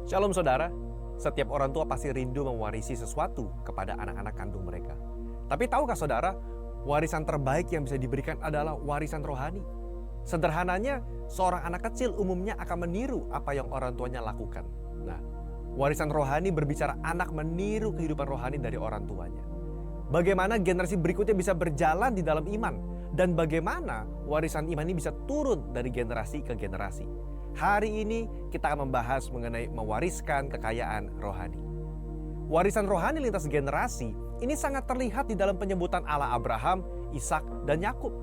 Shalom saudara, setiap orang tua pasti rindu mewarisi sesuatu kepada anak-anak kandung mereka. Tapi tahukah saudara, warisan terbaik yang bisa diberikan adalah warisan rohani. Sederhananya, seorang anak kecil umumnya akan meniru apa yang orang tuanya lakukan. Nah, warisan rohani berbicara anak meniru kehidupan rohani dari orang tuanya. Bagaimana generasi berikutnya bisa berjalan di dalam iman, dan bagaimana warisan iman ini bisa turun dari generasi ke generasi. Hari ini kita akan membahas mengenai mewariskan kekayaan rohani. Warisan rohani lintas generasi ini sangat terlihat di dalam penyebutan Allah Abraham, Ishak, dan Yakub.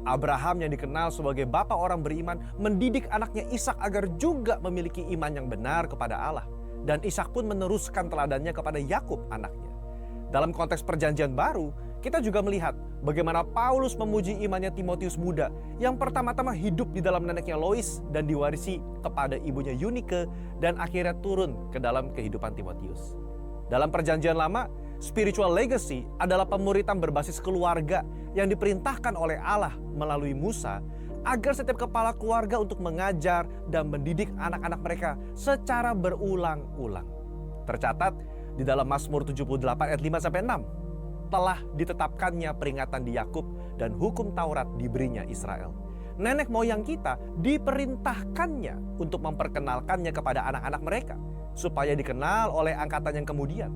Abraham yang dikenal sebagai bapa orang beriman mendidik anaknya Ishak agar juga memiliki iman yang benar kepada Allah. Dan Ishak pun meneruskan teladannya kepada Yakub anaknya. Dalam konteks perjanjian baru, kita juga melihat bagaimana Paulus memuji imannya Timotius muda yang pertama-tama hidup di dalam neneknya Lois dan diwarisi kepada ibunya Eunike dan akhirnya turun ke dalam kehidupan Timotius. Dalam perjanjian lama, spiritual legacy adalah pemuritan berbasis keluarga yang diperintahkan oleh Allah melalui Musa agar setiap kepala keluarga untuk mengajar dan mendidik anak-anak mereka secara berulang-ulang. Tercatat di dalam Mazmur 78 ayat 5-6. Telah ditetapkannya peringatan di Yakub dan hukum Taurat diberinya Israel. Nenek moyang kita diperintahkannya untuk memperkenalkannya kepada anak-anak mereka supaya dikenal oleh angkatan yang kemudian,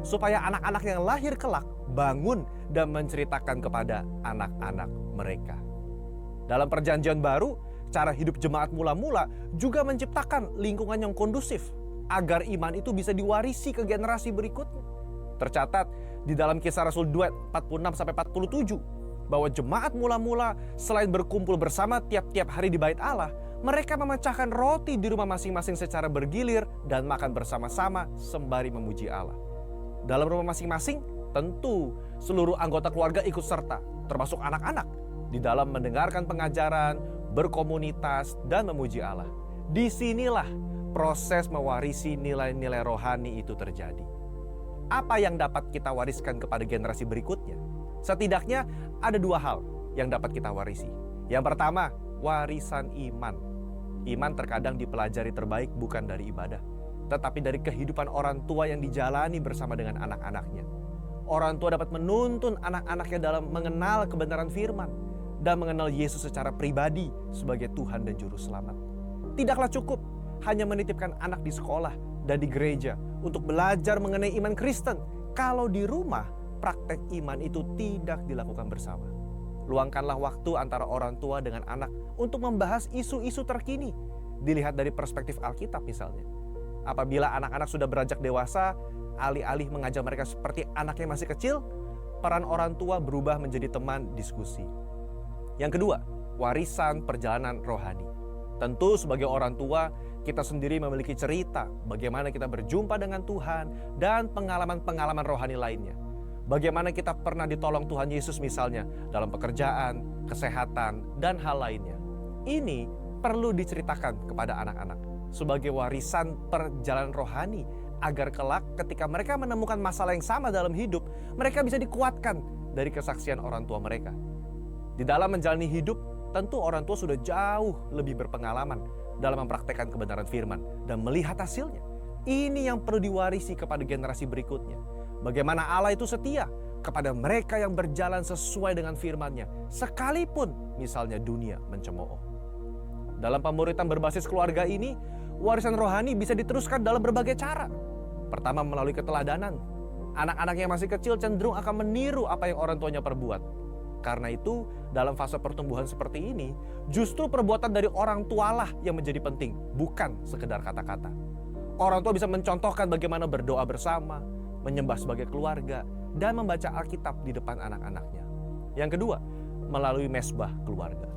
supaya anak-anak yang lahir kelak bangun dan menceritakan kepada anak-anak mereka. Dalam perjanjian baru, cara hidup jemaat mula-mula juga menciptakan lingkungan yang kondusif agar iman itu bisa diwarisi ke generasi berikutnya. Tercatat di dalam Kisah Rasul 2 46-47 bahwa jemaat mula-mula selain berkumpul bersama tiap-tiap hari di bait Allah, mereka memecahkan roti di rumah masing-masing secara bergilir dan makan bersama-sama sembari memuji Allah. Dalam rumah masing-masing, tentu seluruh anggota keluarga ikut serta, termasuk anak-anak, di dalam mendengarkan pengajaran, berkomunitas, dan memuji Allah. Disinilah proses mewarisi nilai-nilai rohani itu terjadi. Apa yang dapat kita wariskan kepada generasi berikutnya? Setidaknya ada dua hal yang dapat kita warisi. Yang pertama, warisan iman. Iman terkadang dipelajari terbaik bukan dari ibadah, tetapi dari kehidupan orang tua yang dijalani bersama dengan anak-anaknya. Orang tua dapat menuntun anak-anaknya dalam mengenal kebenaran firman dan mengenal Yesus secara pribadi sebagai Tuhan dan Juru Selamat. Tidaklah cukup hanya menitipkan anak di sekolah dan di gereja untuk belajar mengenai iman Kristen kalau di rumah praktek iman itu tidak dilakukan bersama. Luangkanlah waktu antara orang tua dengan anak untuk membahas isu-isu terkini, dilihat dari perspektif Alkitab misalnya. Apabila anak-anak sudah beranjak dewasa, alih-alih mengajar mereka seperti anak yang masih kecil, peran orang tua berubah menjadi teman diskusi. Yang kedua, warisan perjalanan rohani. Tentu sebagai orang tua, kita sendiri memiliki cerita bagaimana kita berjumpa dengan Tuhan dan pengalaman-pengalaman rohani lainnya. Bagaimana kita pernah ditolong Tuhan Yesus misalnya dalam pekerjaan, kesehatan, dan hal lainnya. Ini perlu diceritakan kepada anak-anak sebagai warisan perjalanan rohani agar kelak ketika mereka menemukan masalah yang sama dalam hidup, mereka bisa dikuatkan dari kesaksian orang tua mereka. Di dalam menjalani hidup, tentu orang tua sudah jauh lebih berpengalaman dalam mempraktekkan kebenaran firman dan melihat hasilnya. Ini yang perlu diwarisi kepada generasi berikutnya. Bagaimana Allah itu setia kepada mereka yang berjalan sesuai dengan firman-Nya, sekalipun misalnya dunia mencemooh. Dalam pemuritan berbasis keluarga ini, warisan rohani bisa diteruskan dalam berbagai cara. Pertama, melalui keteladanan. Anak-anak yang masih kecil cenderung akan meniru apa yang orang tuanya perbuat. Karena itu, dalam fase pertumbuhan seperti ini, justru perbuatan dari orang tualah yang menjadi penting, bukan sekedar kata-kata. Orang tua bisa mencontohkan bagaimana berdoa bersama, menyembah sebagai keluarga, dan membaca Alkitab di depan anak-anaknya. Yang kedua, melalui mesbah keluarga.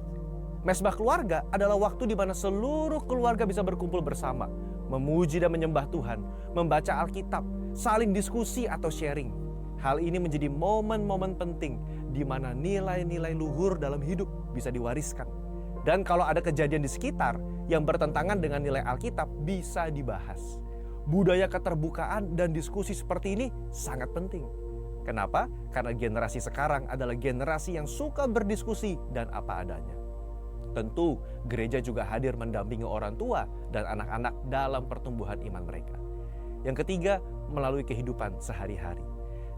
Mesbah keluarga adalah waktu di mana seluruh keluarga bisa berkumpul bersama, memuji dan menyembah Tuhan, membaca Alkitab, saling diskusi atau sharing. Hal ini menjadi momen-momen penting di mana nilai-nilai luhur dalam hidup bisa diwariskan. Dan kalau ada kejadian di sekitar yang bertentangan dengan nilai Alkitab bisa dibahas. Budaya keterbukaan dan diskusi seperti ini sangat penting. Kenapa? Karena generasi sekarang adalah generasi yang suka berdiskusi dan apa adanya. Tentu, gereja juga hadir mendampingi orang tua dan anak-anak dalam pertumbuhan iman mereka. Yang ketiga, melalui kehidupan sehari-hari.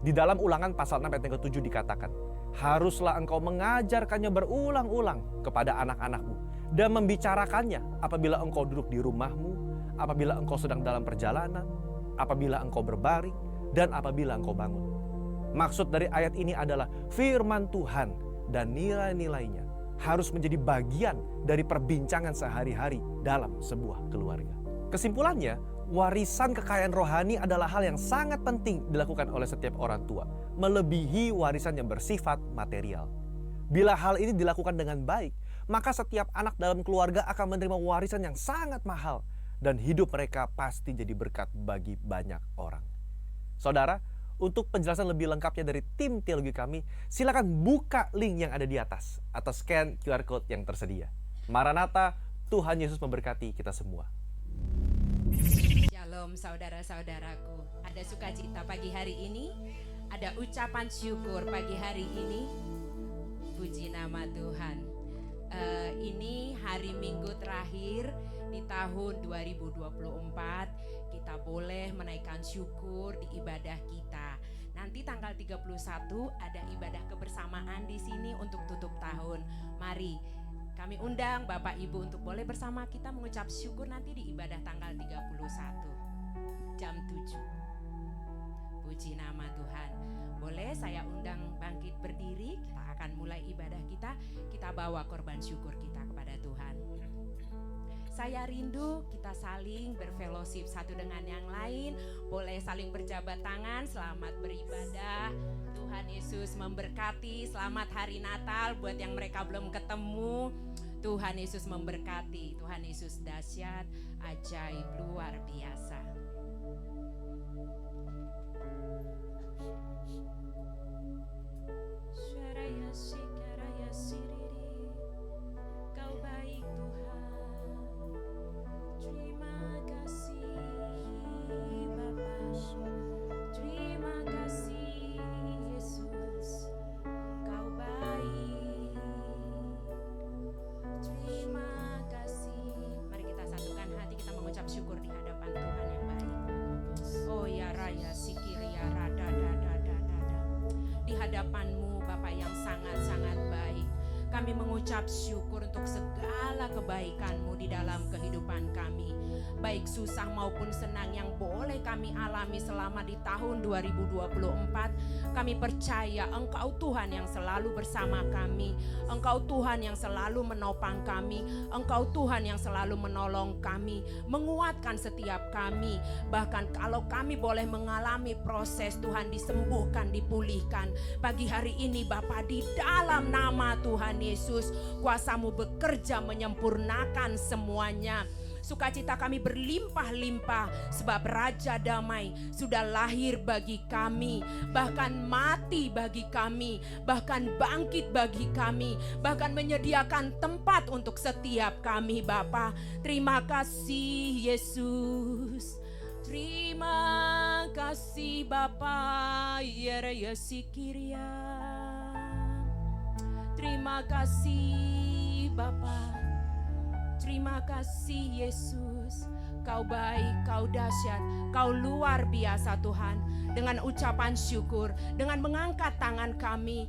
Di dalam Ulangan pasal 6 ayat yang ke-7 dikatakan, haruslah engkau mengajarkannya berulang-ulang kepada anak-anakmu dan membicarakannya apabila engkau duduk di rumahmu, apabila engkau sedang dalam perjalanan, apabila engkau berbaring, dan apabila engkau bangun. Maksud dari ayat ini adalah firman Tuhan dan nilai-nilainya harus menjadi bagian dari perbincangan sehari-hari dalam sebuah keluarga. Kesimpulannya, warisan kekayaan rohani adalah hal yang sangat penting dilakukan oleh setiap orang tua, melebihi warisan yang bersifat material. Bila hal ini dilakukan dengan baik, maka setiap anak dalam keluarga akan menerima warisan yang sangat mahal dan hidup mereka pasti jadi berkat bagi banyak orang. Saudara, untuk penjelasan lebih lengkapnya dari tim teologi kami, silakan buka link yang ada di atas atau scan QR Code yang tersedia. Maranatha, Tuhan Yesus memberkati kita semua. Shalom saudara-saudaraku, ada sukacita pagi hari ini, ada ucapan syukur pagi hari ini. Puji nama Tuhan. Ini hari Minggu terakhir di tahun 2024. Kita boleh menaikkan syukur di ibadah kita. Nanti tanggal 31 ada ibadah kebersamaan di sini untuk tutup tahun. Mari kami undang Bapak Ibu untuk boleh bersama kita mengucap syukur nanti di ibadah tanggal 31 jam 7. Puji nama Tuhan. Boleh saya undang bangkit berdiri, kita akan mulai ibadah kita. Kita bawa korban syukur kita kepada Tuhan. Saya rindu kita saling berfellowship satu dengan yang lain. Boleh saling berjabat tangan, selamat beribadah. Tuhan Yesus memberkati, selamat hari Natal buat yang mereka belum ketemu. Tuhan Yesus memberkati, Tuhan Yesus dahsyat, ajaib, luar biasa. Kau baik Tuhan. Terima kasih Bapa, terima kasih Yesus, Kau baik. Terima kasih. Mari kita satukan hati, kita mengucap syukur di hadapan Tuhan yang baik. Oh ya raya sikiri ya rada da. Di hadapan-Mu Bapa yang sangat-sangat baik, kami mengucap syukur untuk segala kebaikan-Mu di dalam kehidupan kami. Baik susah maupun senang yang boleh kami alami selama di tahun 2024. Kami percaya Engkau Tuhan yang selalu bersama kami. Engkau Tuhan yang selalu menopang kami. Engkau Tuhan yang selalu menolong kami, menguatkan setiap kami. Bahkan kalau kami boleh mengalami proses Tuhan disembuhkan, dipulihkan. Pagi hari ini Bapa, di dalam nama Tuhan Yesus, kuasa-Mu bekerja menyempurnakan semuanya. Sukacita kami berlimpah-limpah sebab Raja Damai sudah lahir bagi kami, bahkan mati bagi kami, bahkan bangkit bagi kami, bahkan menyediakan tempat untuk setiap kami Bapa. Terima kasih Yesus. Terima kasih Bapa. Ya sikiria. Terima kasih Bapa. Terima kasih Yesus, Kau baik, Kau dahsyat, Kau luar biasa Tuhan. Dengan ucapan syukur, dengan mengangkat tangan kami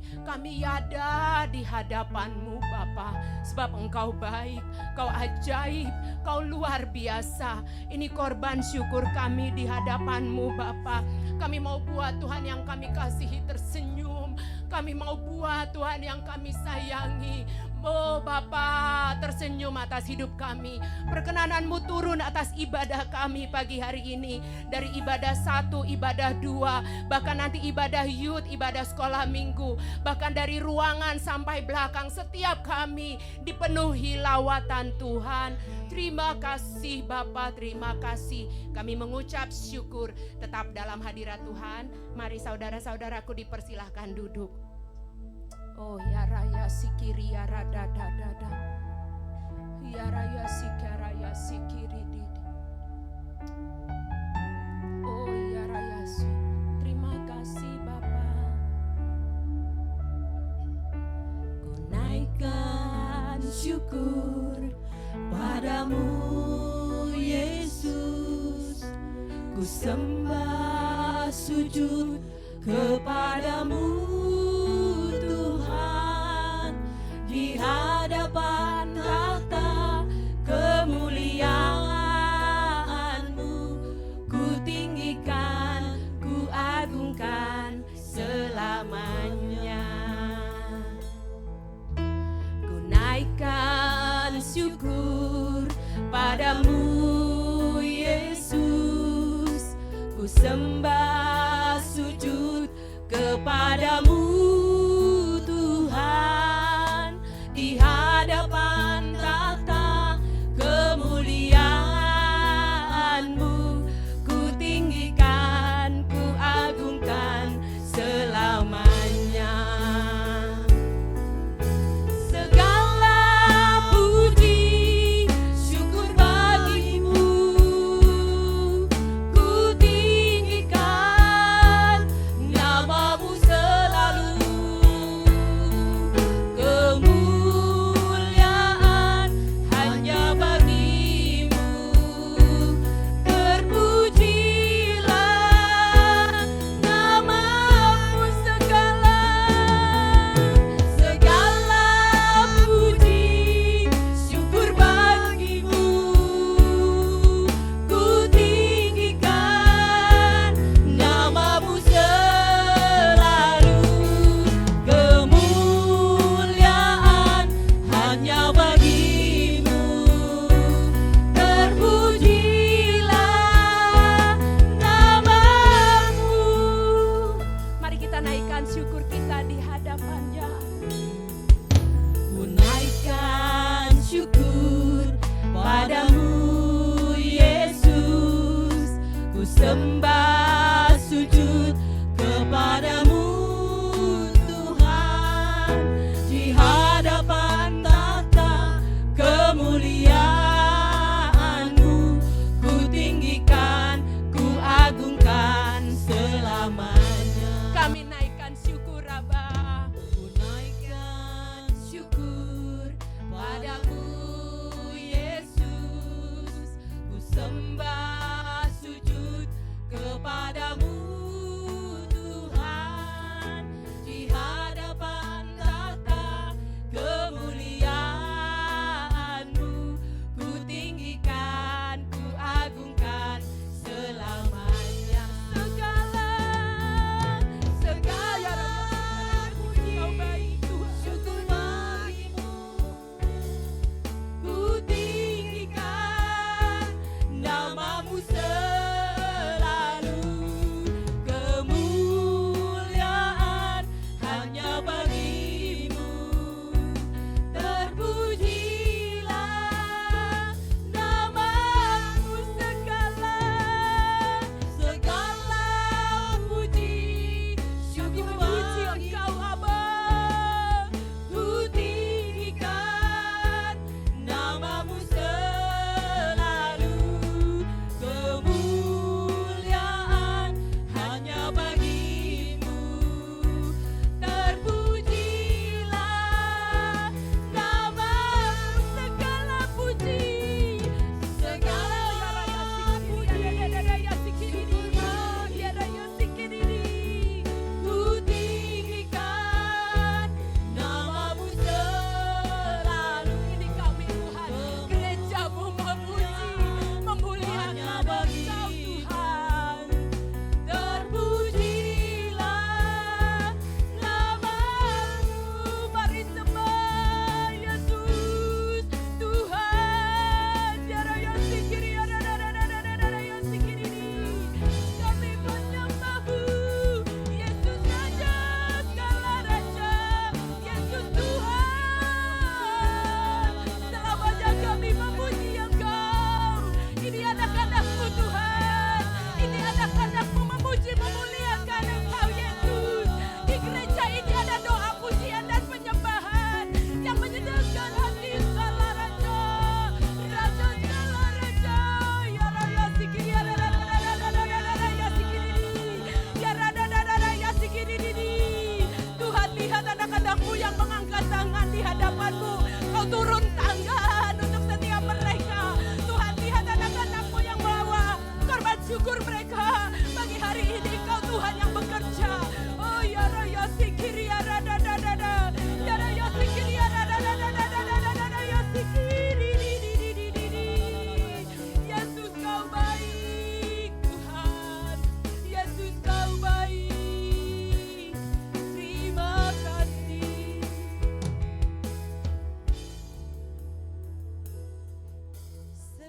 ada di hadapan-Mu Bapa. Sebab Engkau baik, Kau ajaib, Kau luar biasa. Ini korban syukur kami di hadapan-Mu Bapa. Kami mau buat Tuhan yang kami kasihi tersenyum. Kami mau buat Tuhan yang kami sayangi. Oh Bapa, tersenyum atas hidup kami. Perkenanan-Mu turun atas ibadah kami pagi hari ini. Dari ibadah 1, ibadah 2, bahkan nanti ibadah youth, ibadah sekolah minggu. Bahkan dari ruangan sampai belakang, setiap kami dipenuhi lawatan Tuhan. Terima kasih Bapa, terima kasih. Kami mengucap syukur tetap dalam hadirat Tuhan. Mari saudara-saudaraku dipersilahkan duduk. Oh ya raya sikiri ya rada da. Ya raya sikaraya sikiri di. Oh ya raya si. Terima kasih Bapa. Ku naikkan syukur syukur padamu Yesus, ku sembah sujud kepadamu Tuhan, di hadapan tahta kemuliaan-Mu, ku tinggikan, ku agungkan selamanya. Ku naikkan syukur padamu Yesus, ku sembah sujud kepadamu Tuhan, di hadapan tahta kemuliaan-Mu, ku tinggikan, ku agungkan selamanya. Segala puji syukur bagi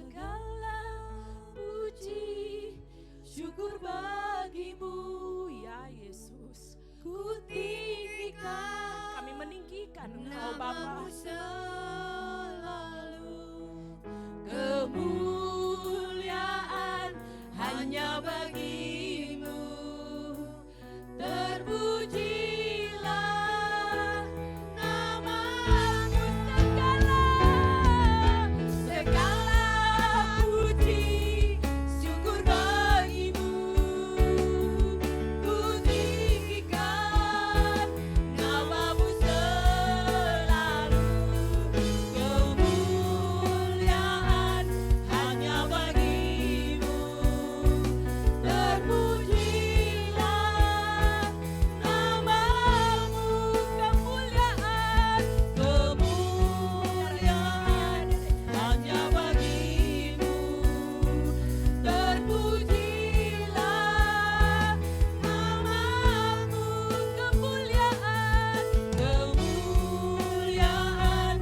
segala puji syukur bagimu ya Yesus. Ku tinggikan, kami meninggikan Engkau Bapa selalu. Kemuliaan hanya bagimu, terpujilah namamu, segala puji syukur bagimu. Ku tinggikan namamu selalu. Kemuliaan hanya bagimu, terpujilah namamu. Kemuliaan, kemuliaan hanya bagimu, terpujilah namamu. Kemuliaan, kemuliaan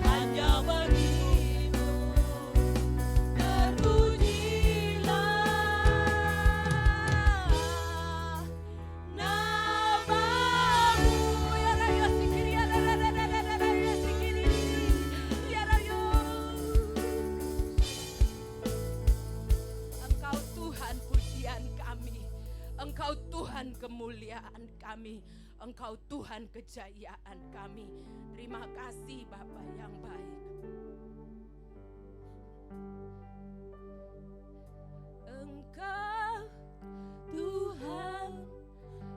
hanya bagimu, terpujilah namamu. Ya Raya sikiri, ya Raya sikiri, ya Raya. Engkau Tuhan pujian kami, Engkau Tuhan kemuliaan kami, Engkau Tuhan kejayaan kami. Terima kasih Bapa yang baik. Engkau Tuhan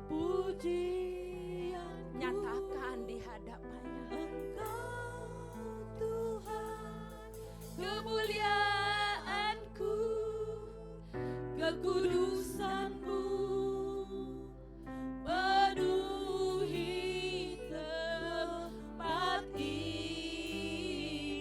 pujian, nyatakan di hadapannya. Engkau Tuhan kemuliaanku, kekudusanmu penuhi tempat ini.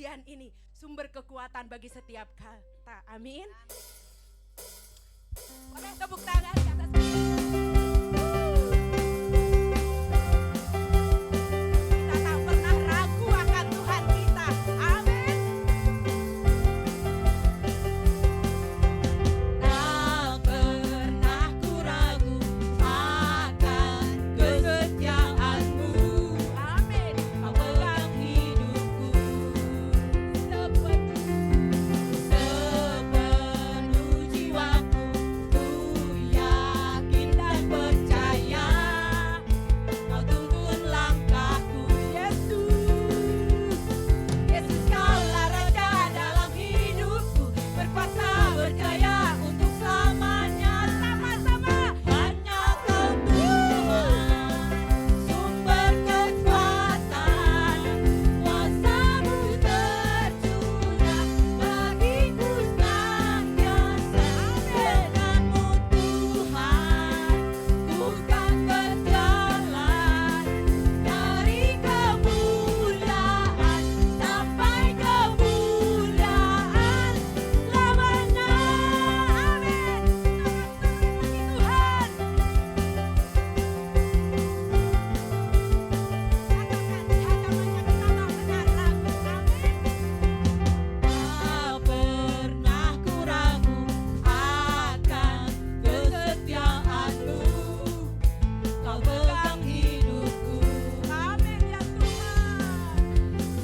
pujian ini sumber kekuatan bagi setiap kata. Amin. Boleh tepuk tangan di atas. Kita tak pernah ragu akan Tuhan kita. Amin. Tak pernah ku ragu akan kesetiaan-Mu. Amin. Kau pegang hidupku sepenuh jiwaku. Ku yakin dan percaya Kau tuntun langkahku. Yesus, Yesus Kaulah Raja dalam hidupku, berkuasa berjaya untuk selamanya. Sama-sama. Hanya Kau Tuhan, sumber kekuatan, kuasa-Mu tercurah bagiku senantiasa. Denganmu Tuhan, ku kan berjalan dari kemuliaan sampai kemuliaan lamanya. Amin. Tuhan. Tak pernah ku ragu akan kesetiaan-Mu. Kau pegang hidupku. Amin ya Tuhan.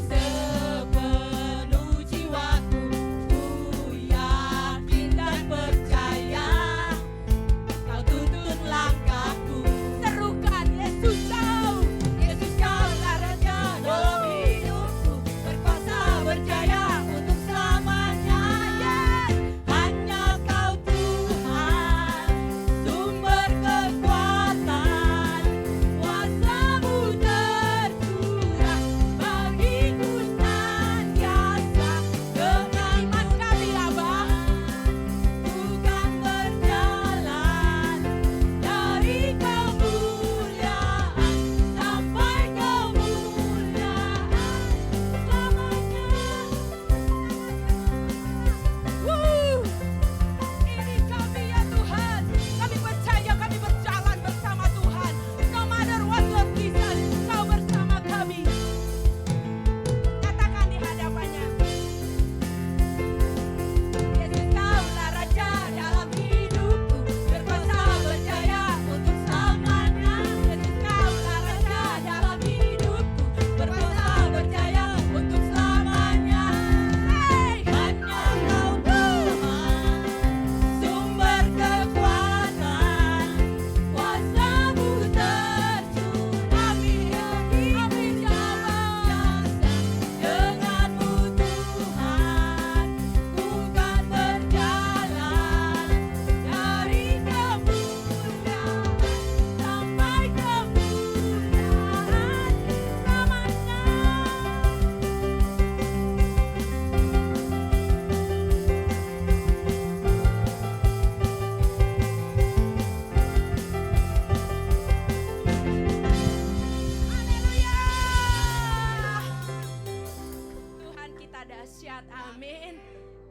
Sepenuh jiwaku, ku yakin dan percaya Kau tuntun langkahku. Serukan Yesus Kau, Yesus Kaulah Raja dalam hidupku, berkuasa berjaya untuk selamanya. Hanya Kau Tuhan, sumber kekuatan, kuasa-Mu tercurah bagiku senantiasa. Dengan iman kami Abah, bukan berjalan dari kemuliaan sampai kemuliaan lamanya. Ini kami ya Tuhan. Kami percaya kami berjalan bersama Tuhan. No matter what Lord Jesus, Kau bersama kami. Katakan di hadapannya. Yesus Kaulah Raja dalam hidupku, berkuasa berjaya untuk selamanya. Yesus Kaulah Raja dalam hidupku, berkuasa berjaya untuk selamanya. Hanya Kau Tuhan, sumber kekuatan, kuasa-Mu tercurah. Amin ya Allah. Denganmu Tuhan, ku kan berjalan dari kemuliaan sampai kemuliaan lamanya. Haleluya. Tuhan kita dahsyat, amin.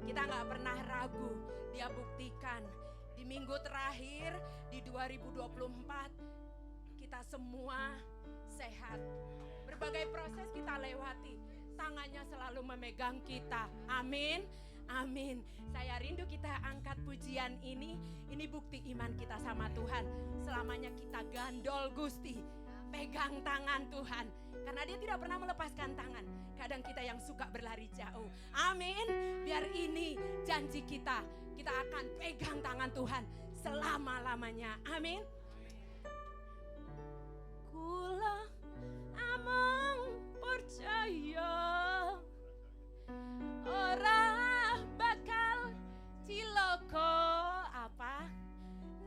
Kita nggak pernah ragu, Dia buktikan di minggu terakhir di 2024 kita semua sehat. Berbagai proses kita lewati, tangannya selalu memegang kita, amin. Amin. Saya rindu kita angkat pujian ini bukti iman kita sama Tuhan. Selamanya kita gandol Gusti, pegang tangan Tuhan. Karena Dia tidak pernah melepaskan tangan. Kadang kita yang suka berlari jauh. Amin. Biar ini janji kita akan pegang tangan Tuhan selama-lamanya. Amin. Kula amang percaya ora bakal ciloko apa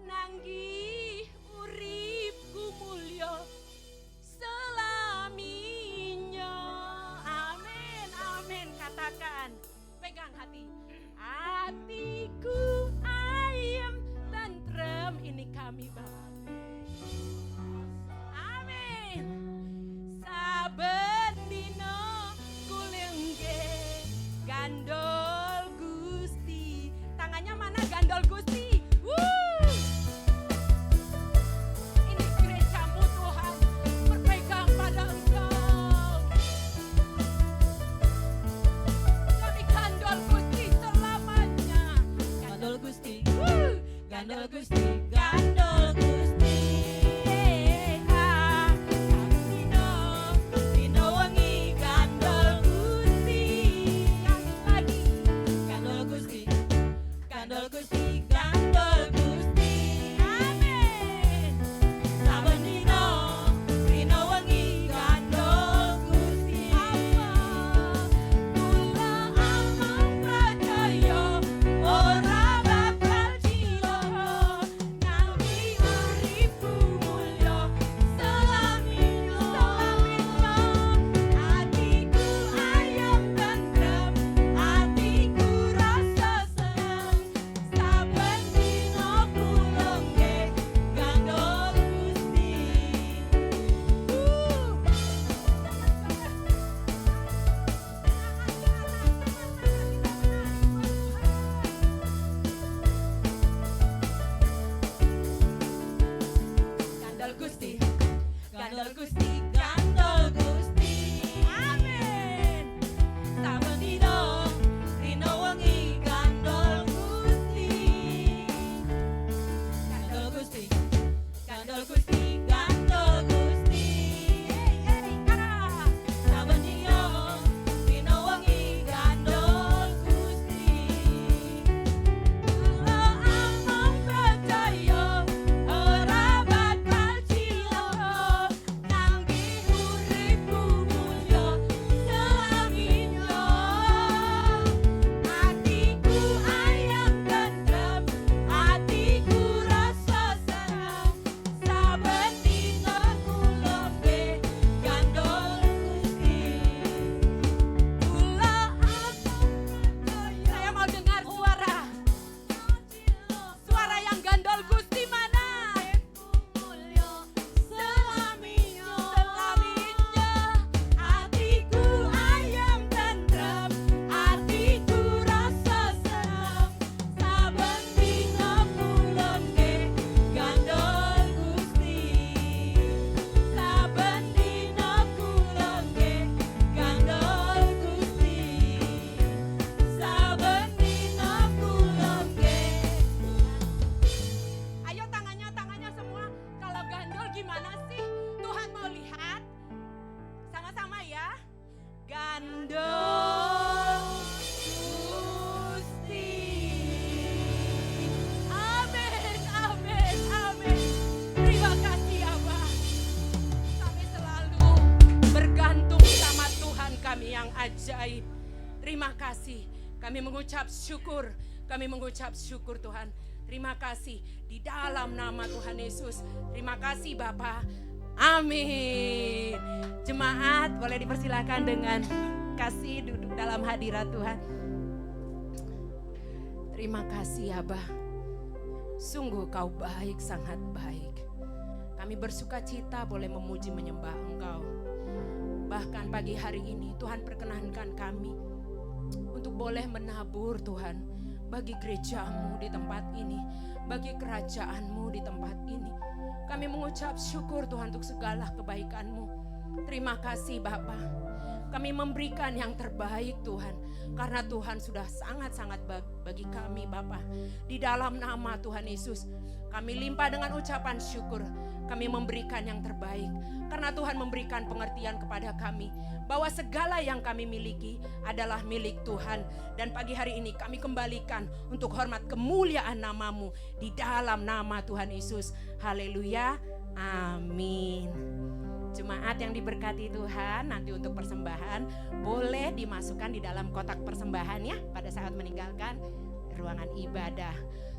nanggi uripku mulya selaminya. Amin, amin. Katakan, pegang hati. Hatiku ayem tentrem, ini kami Bapa. Amin. Kami mengucap syukur. Kami mengucap syukur Tuhan. Terima kasih di dalam nama Tuhan Yesus. Terima kasih Bapa. Amin. Jemaat boleh dipersilakan dengan kasih duduk dalam hadirat Tuhan. Terima kasih Abah. Sungguh kau baik, sangat baik. Kami bersuka cita boleh memuji menyembah Engkau. Bahkan pagi hari ini Tuhan perkenankan kami untuk boleh menabur Tuhan bagi gereja-Mu di tempat ini, bagi kerajaan-Mu di tempat ini. Kami mengucap syukur Tuhan untuk segala kebaikan-Mu. Terima kasih Bapa. Kami memberikan yang terbaik Tuhan, karena Tuhan sudah sangat-sangat bagi kami Bapa. Di dalam nama Tuhan Yesus, kami limpah dengan ucapan syukur. Kami memberikan yang terbaik, karena Tuhan memberikan pengertian kepada kami bahwa segala yang kami miliki adalah milik Tuhan. Dan pagi hari ini kami kembalikan untuk hormat kemuliaan nama-Mu di dalam nama Tuhan Yesus. Haleluya, amin. Jemaat yang diberkati Tuhan, nanti untuk persembahan boleh dimasukkan di dalam kotak persembahan ya pada saat meninggalkan ruangan ibadah.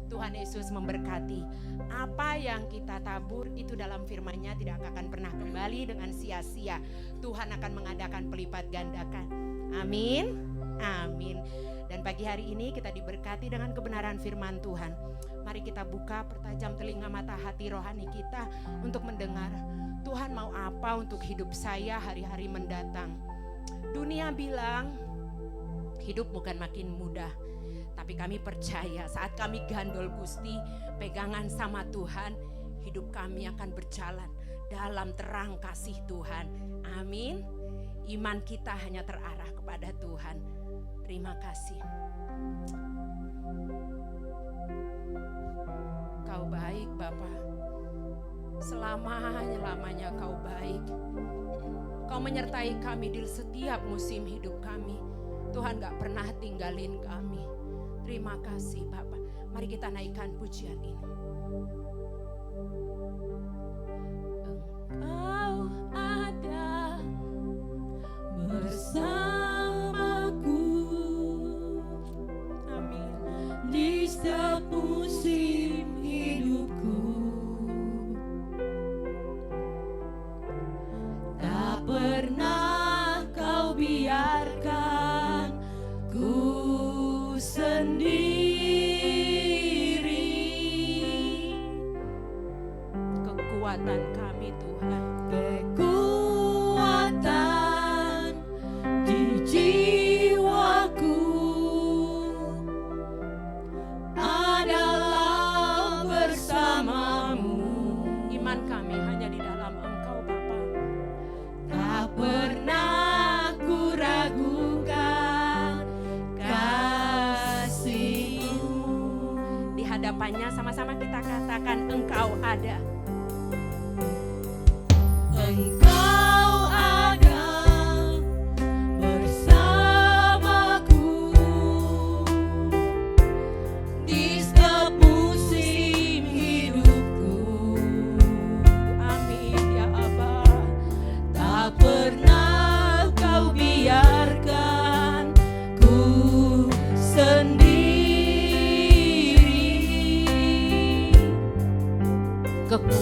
Tuhan Yesus memberkati. Apa yang kita tabur itu dalam firman-Nya tidak akan pernah kembali dengan sia-sia. Tuhan akan mengadakan pelipat gandakan. Amin. Amin. Dan pagi hari ini kita diberkati dengan kebenaran firman Tuhan. Mari kita buka pertajam telinga mata hati rohani kita untuk mendengar Tuhan mau apa untuk hidup saya hari-hari mendatang. Dunia bilang hidup bukan makin mudah, tapi kami percaya saat kami gandol Gusti, pegangan sama Tuhan, hidup kami akan berjalan dalam terang kasih Tuhan. Amin. Iman kita hanya terarah kepada Tuhan. Terima kasih. Kau baik Bapa. Selama-lamanya Kau baik. Kau menyertai kami di setiap musim hidup kami. Tuhan gak pernah tinggalin kami. Terima kasih Bapak. Mari kita naikkan pujian ini. Engkau ada bersamaku. Amin. Di setiap musim hidupku. Tak pernah Kau biarkan ku sendiri. Kekuatan kami Tuhan, kekuatan di jiwaku adalah bersama-Mu. Iman kami hanya di dalam Engkau Bapa. Tak pernah ku ragukan kasih-Mu. Di hadapannya sama-sama kita katakan Engkau ada. Engkau ada bersamaku di setiap musim hidupku. Amin ya Aba. Tak pernah Kau biarkan ku sendiri. Kekuatan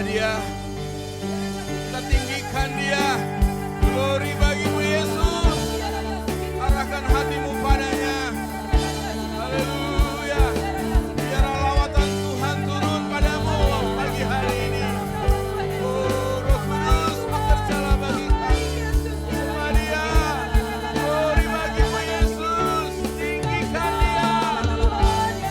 sembah Dia, kita tinggikan Dia. Glory bagimu Yesus. Arahkan hatimu padanya. Haleluya. Biarlah lawatan Tuhan turun padamu pagi hari ini. Oh, Roh Kudus bekerjalah bagi kami. Sembah Dia. Glory bagimu Yesus. Tinggikan Dia. Haleluya.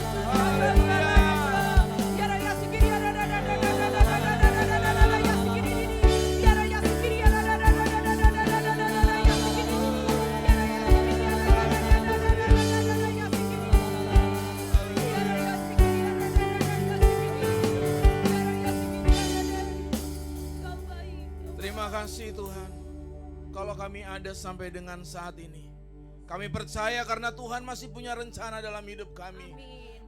Terima kasih Tuhan. Kalau kami ada sampai dengan saat ini, kami percaya karena Tuhan masih punya rencana dalam hidup kami.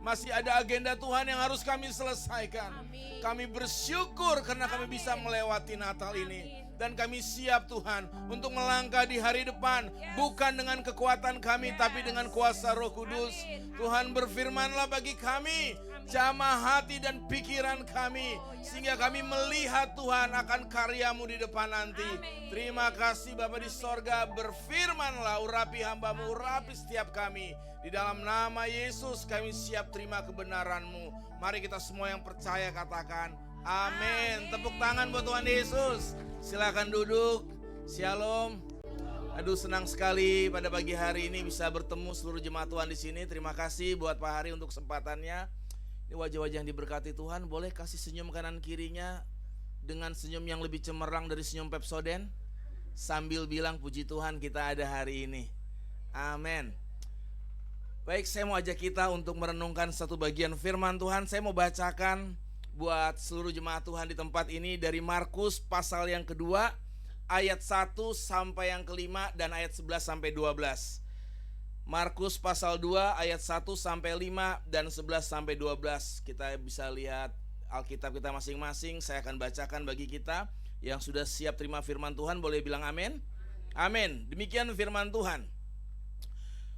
Masih ada agenda Tuhan yang harus kami selesaikan. Kami bersyukur karena kami bisa melewati Natal ini. Dan kami siap Tuhan untuk melangkah di hari depan. Bukan dengan kekuatan kami tapi dengan kuasa Roh Kudus. Tuhan berfirmanlah bagi kami. Jamah hati dan pikiran kami. Sehingga kami melihat Tuhan akan karyamu di depan nanti. Terima kasih Bapa di sorga. Berfirmanlah, urapi hambamu, urapi setiap kami. Di dalam nama Yesus kami siap terima kebenaran-Mu. Mari kita semua yang percaya katakan amin. Tepuk tangan buat Tuhan Yesus. Silakan duduk. Shalom. Aduh, senang sekali pada pagi hari ini bisa bertemu seluruh jemaat Tuhan di sini. Terima kasih buat Pak Hari untuk kesempatannya. Ini wajah-wajah yang diberkati Tuhan. Boleh kasih senyum kanan kirinya dengan senyum yang lebih cemerlang dari senyum Pepsodent, sambil bilang puji Tuhan kita ada hari ini. Amin. Baik, saya mau ajak kita untuk merenungkan satu bagian firman Tuhan. Saya mau bacakan buat seluruh jemaat Tuhan di tempat ini dari Markus pasal yang kedua, ayat 1 sampai yang kelima dan ayat 11 sampai 12. Markus pasal 2 ayat 1 sampai 5 dan 11 sampai 12. Kita bisa lihat Alkitab kita masing-masing. Saya akan bacakan bagi kita yang sudah siap terima firman Tuhan. Boleh bilang amin? Amin. Demikian firman Tuhan.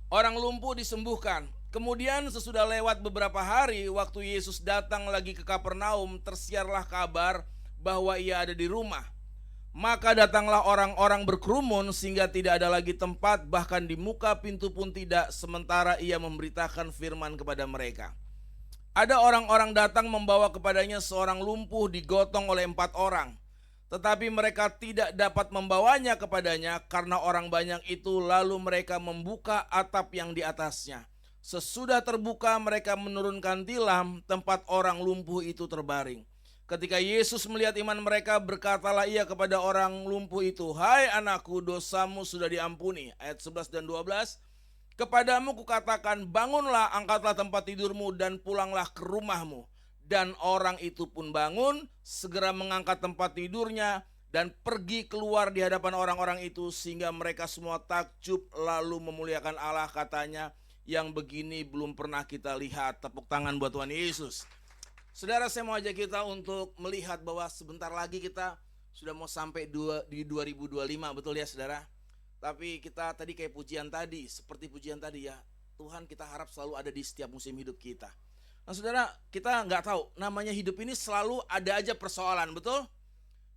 Orang lumpuh disembuhkan. Kemudian sesudah lewat beberapa hari, waktu Yesus datang lagi ke Kapernaum, tersiarlah kabar bahwa ia ada di rumah. Maka datanglah orang-orang berkerumun sehingga tidak ada lagi tempat, bahkan di muka pintu pun tidak, sementara ia memberitakan firman kepada mereka. Ada orang-orang datang membawa kepadanya seorang lumpuh digotong oleh 4 orang. Tetapi mereka tidak dapat membawanya kepadanya karena orang banyak itu, lalu mereka membuka atap yang di atasnya. Sesudah terbuka mereka menurunkan tilam, tempat orang lumpuh itu terbaring. Ketika Yesus melihat iman mereka, berkatalah ia kepada orang lumpuh itu, "Hai anakku, dosamu sudah diampuni." Ayat 11 dan 12. "Kepadamu kukatakan, bangunlah, angkatlah tempat tidurmu dan pulanglah ke rumahmu." Dan orang itu pun bangun, segera mengangkat tempat tidurnya dan pergi keluar di hadapan orang-orang itu, sehingga mereka semua takjub lalu memuliakan Allah, katanya, "Yang begini belum pernah kita lihat." Tepuk tangan buat Tuhan Yesus. Saudara, saya mau ajak kita untuk melihat bahwa sebentar lagi kita sudah mau sampai di 2025, betul ya saudara? Tapi kita tadi kayak pujian tadi, seperti pujian tadi ya, Tuhan kita harap selalu ada di setiap musim hidup kita. Nah saudara, kita nggak tahu, namanya hidup ini selalu ada aja persoalan, betul?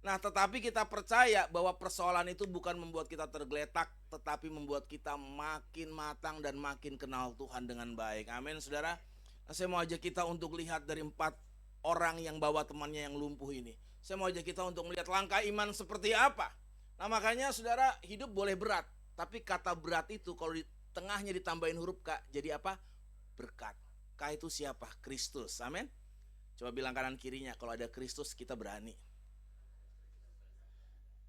Nah tetapi kita percaya bahwa persoalan itu bukan membuat kita tergeletak, tetapi membuat kita makin matang dan makin kenal Tuhan dengan baik. Amin saudara. Nah, saya mau ajak kita untuk lihat dari 4 orang yang bawa temannya yang lumpuh ini. Saya mau ajak kita untuk melihat langkah iman seperti apa. Nah makanya saudara, hidup boleh berat, tapi kata berat itu kalau di tengahnya ditambahin huruf K, jadi apa? Berkat. K itu siapa? Kristus. Amin. Coba bilang kanan kirinya, kalau ada Kristus kita berani.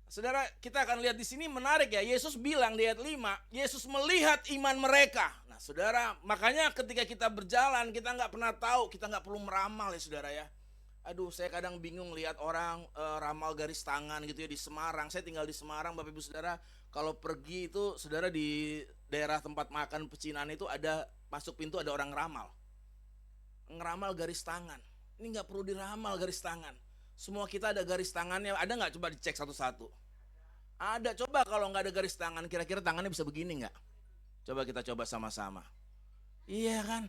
Saudara, kita akan lihat di sini menarik ya. Yesus bilang di ayat 5, Yesus melihat iman mereka. Nah saudara, makanya ketika kita berjalan, kita nggak pernah tahu, kita nggak perlu meramal ya saudara ya. Aduh, saya kadang bingung lihat orang ramal garis tangan gitu ya di Semarang. Saya tinggal di Semarang, Bapak Ibu Saudara. Kalau pergi itu, saudara, di daerah tempat makan pecinan itu ada, masuk pintu ada orang ramal. Ngeramal garis tangan. Ini nggak perlu diramal garis tangan. Semua kita ada garis tangannya. Ada nggak? Coba dicek satu-satu. Ada. Coba kalau nggak ada garis tangan, kira-kira tangannya bisa begini nggak? Coba kita coba sama-sama. Iya kan?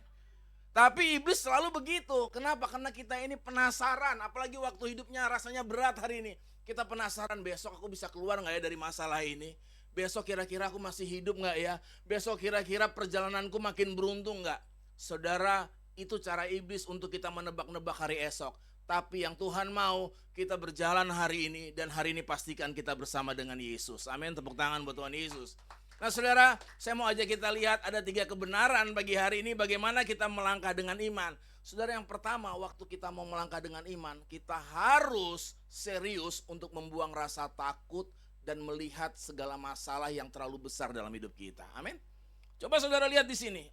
Tapi iblis selalu begitu. Kenapa? Karena kita ini penasaran. Apalagi waktu hidupnya rasanya berat hari ini. Kita penasaran, besok aku bisa keluar gak ya dari masalah ini? Besok kira-kira aku masih hidup gak ya? Besok kira-kira perjalananku makin beruntung gak? Saudara, itu cara iblis untuk kita menebak-nebak hari esok. Tapi yang Tuhan mau, kita berjalan hari ini. Dan hari ini pastikan kita bersama dengan Yesus. Amin, tepuk tangan buat Tuhan Yesus. Nah saudara, saya mau ajak kita lihat ada 3 kebenaran bagi hari ini. Bagaimana kita melangkah dengan iman. Saudara, yang pertama, waktu kita mau melangkah dengan iman, kita harus serius untuk membuang rasa takut dan melihat segala masalah yang terlalu besar dalam hidup kita. Amin. Coba saudara lihat di sini.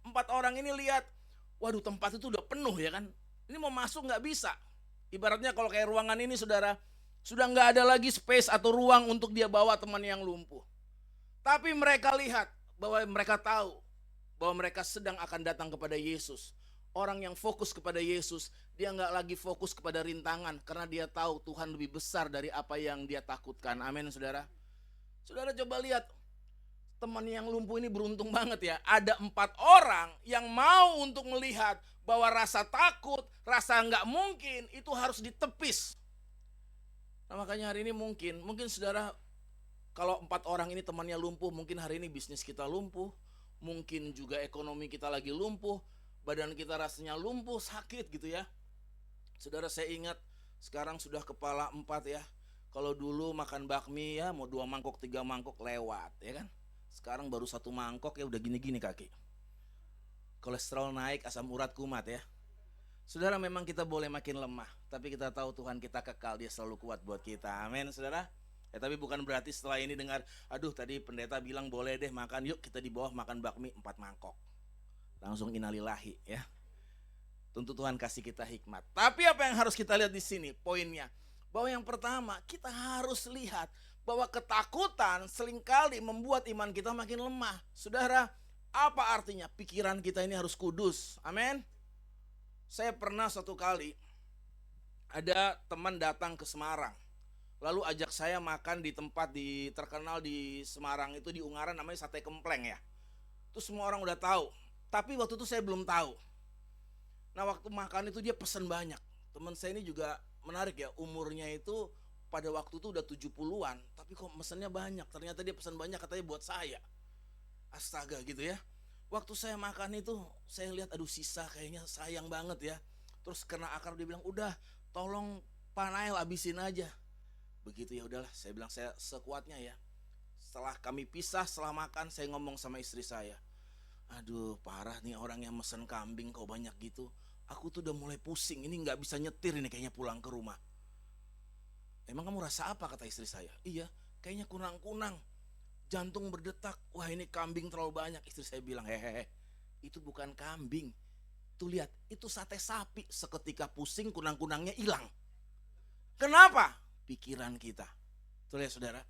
4 orang ini lihat, waduh tempat itu udah penuh ya kan. Ini mau masuk gak bisa. Ibaratnya kalau kayak ruangan ini saudara, sudah gak ada lagi space atau ruang untuk dia bawa teman yang lumpuh. Tapi mereka lihat bahwa mereka tahu bahwa mereka sedang akan datang kepada Yesus. Orang yang fokus kepada Yesus, dia nggak lagi fokus kepada rintangan karena dia tahu Tuhan lebih besar dari apa yang dia takutkan. Amin, saudara. Saudara coba lihat, teman yang lumpuh ini beruntung banget ya. Ada 4 orang yang mau untuk melihat bahwa rasa takut, rasa nggak mungkin itu harus ditepis. Nah makanya hari ini mungkin saudara, kalau 4 orang ini temannya lumpuh, mungkin hari ini bisnis kita lumpuh, mungkin juga ekonomi kita lagi lumpuh, badan kita rasanya lumpuh, sakit gitu ya. Saudara, saya ingat sekarang sudah kepala 4 ya. Kalau dulu makan bakmi ya mau 2 mangkok 3 mangkok lewat ya kan. Sekarang baru 1 mangkok ya udah gini-gini kaki. Kolesterol naik, asam urat kumat ya. Saudara, memang kita boleh makin lemah, tapi kita tahu Tuhan kita kekal, dia selalu kuat buat kita. Amin saudara. Ya tapi bukan berarti setelah ini dengar, aduh tadi pendeta bilang boleh deh makan, yuk kita di bawah makan bakmi 4 mangkok. Langsung innalillahi ya. Tentu Tuhan kasih kita hikmat. Tapi apa yang harus kita lihat di sini poinnya? Bahwa yang pertama, kita harus lihat bahwa ketakutan seringkali membuat iman kita makin lemah. Saudara, apa artinya? Pikiran kita ini harus kudus. Amin. Saya pernah satu kali ada teman datang ke Semarang. Lalu ajak saya makan di tempat terkenal di Semarang itu di Ungaran, namanya Sate Kempleng ya. Itu semua orang udah tahu. Tapi waktu itu saya belum tahu. Nah waktu makan itu dia pesen banyak. Teman saya ini juga menarik ya, umurnya itu pada waktu itu udah 70-an. Tapi kok mesennya banyak, ternyata dia pesan banyak katanya buat saya. Astaga gitu ya. Waktu saya makan itu saya lihat aduh sisa kayaknya sayang banget ya. Terus kena akar dia bilang udah tolong Pak Nael habisin aja. Begitu ya udahlah, saya bilang saya sekuatnya ya. Setelah kami pisah, setelah makan saya ngomong sama istri saya. Aduh parah nih orang yang mesen kambing kok banyak gitu. Aku tuh udah mulai pusing, ini gak bisa nyetir ini kayaknya pulang ke rumah. Emang kamu rasa apa kata istri saya? Iya kayaknya kunang-kunang, jantung berdetak. Wah ini kambing terlalu banyak. Istri saya bilang hehehe, itu bukan kambing. Tuh lihat, itu sate sapi. Seketika pusing kunang-kunangnya hilang. Kenapa? Pikiran kita. Tuh lihat saudara.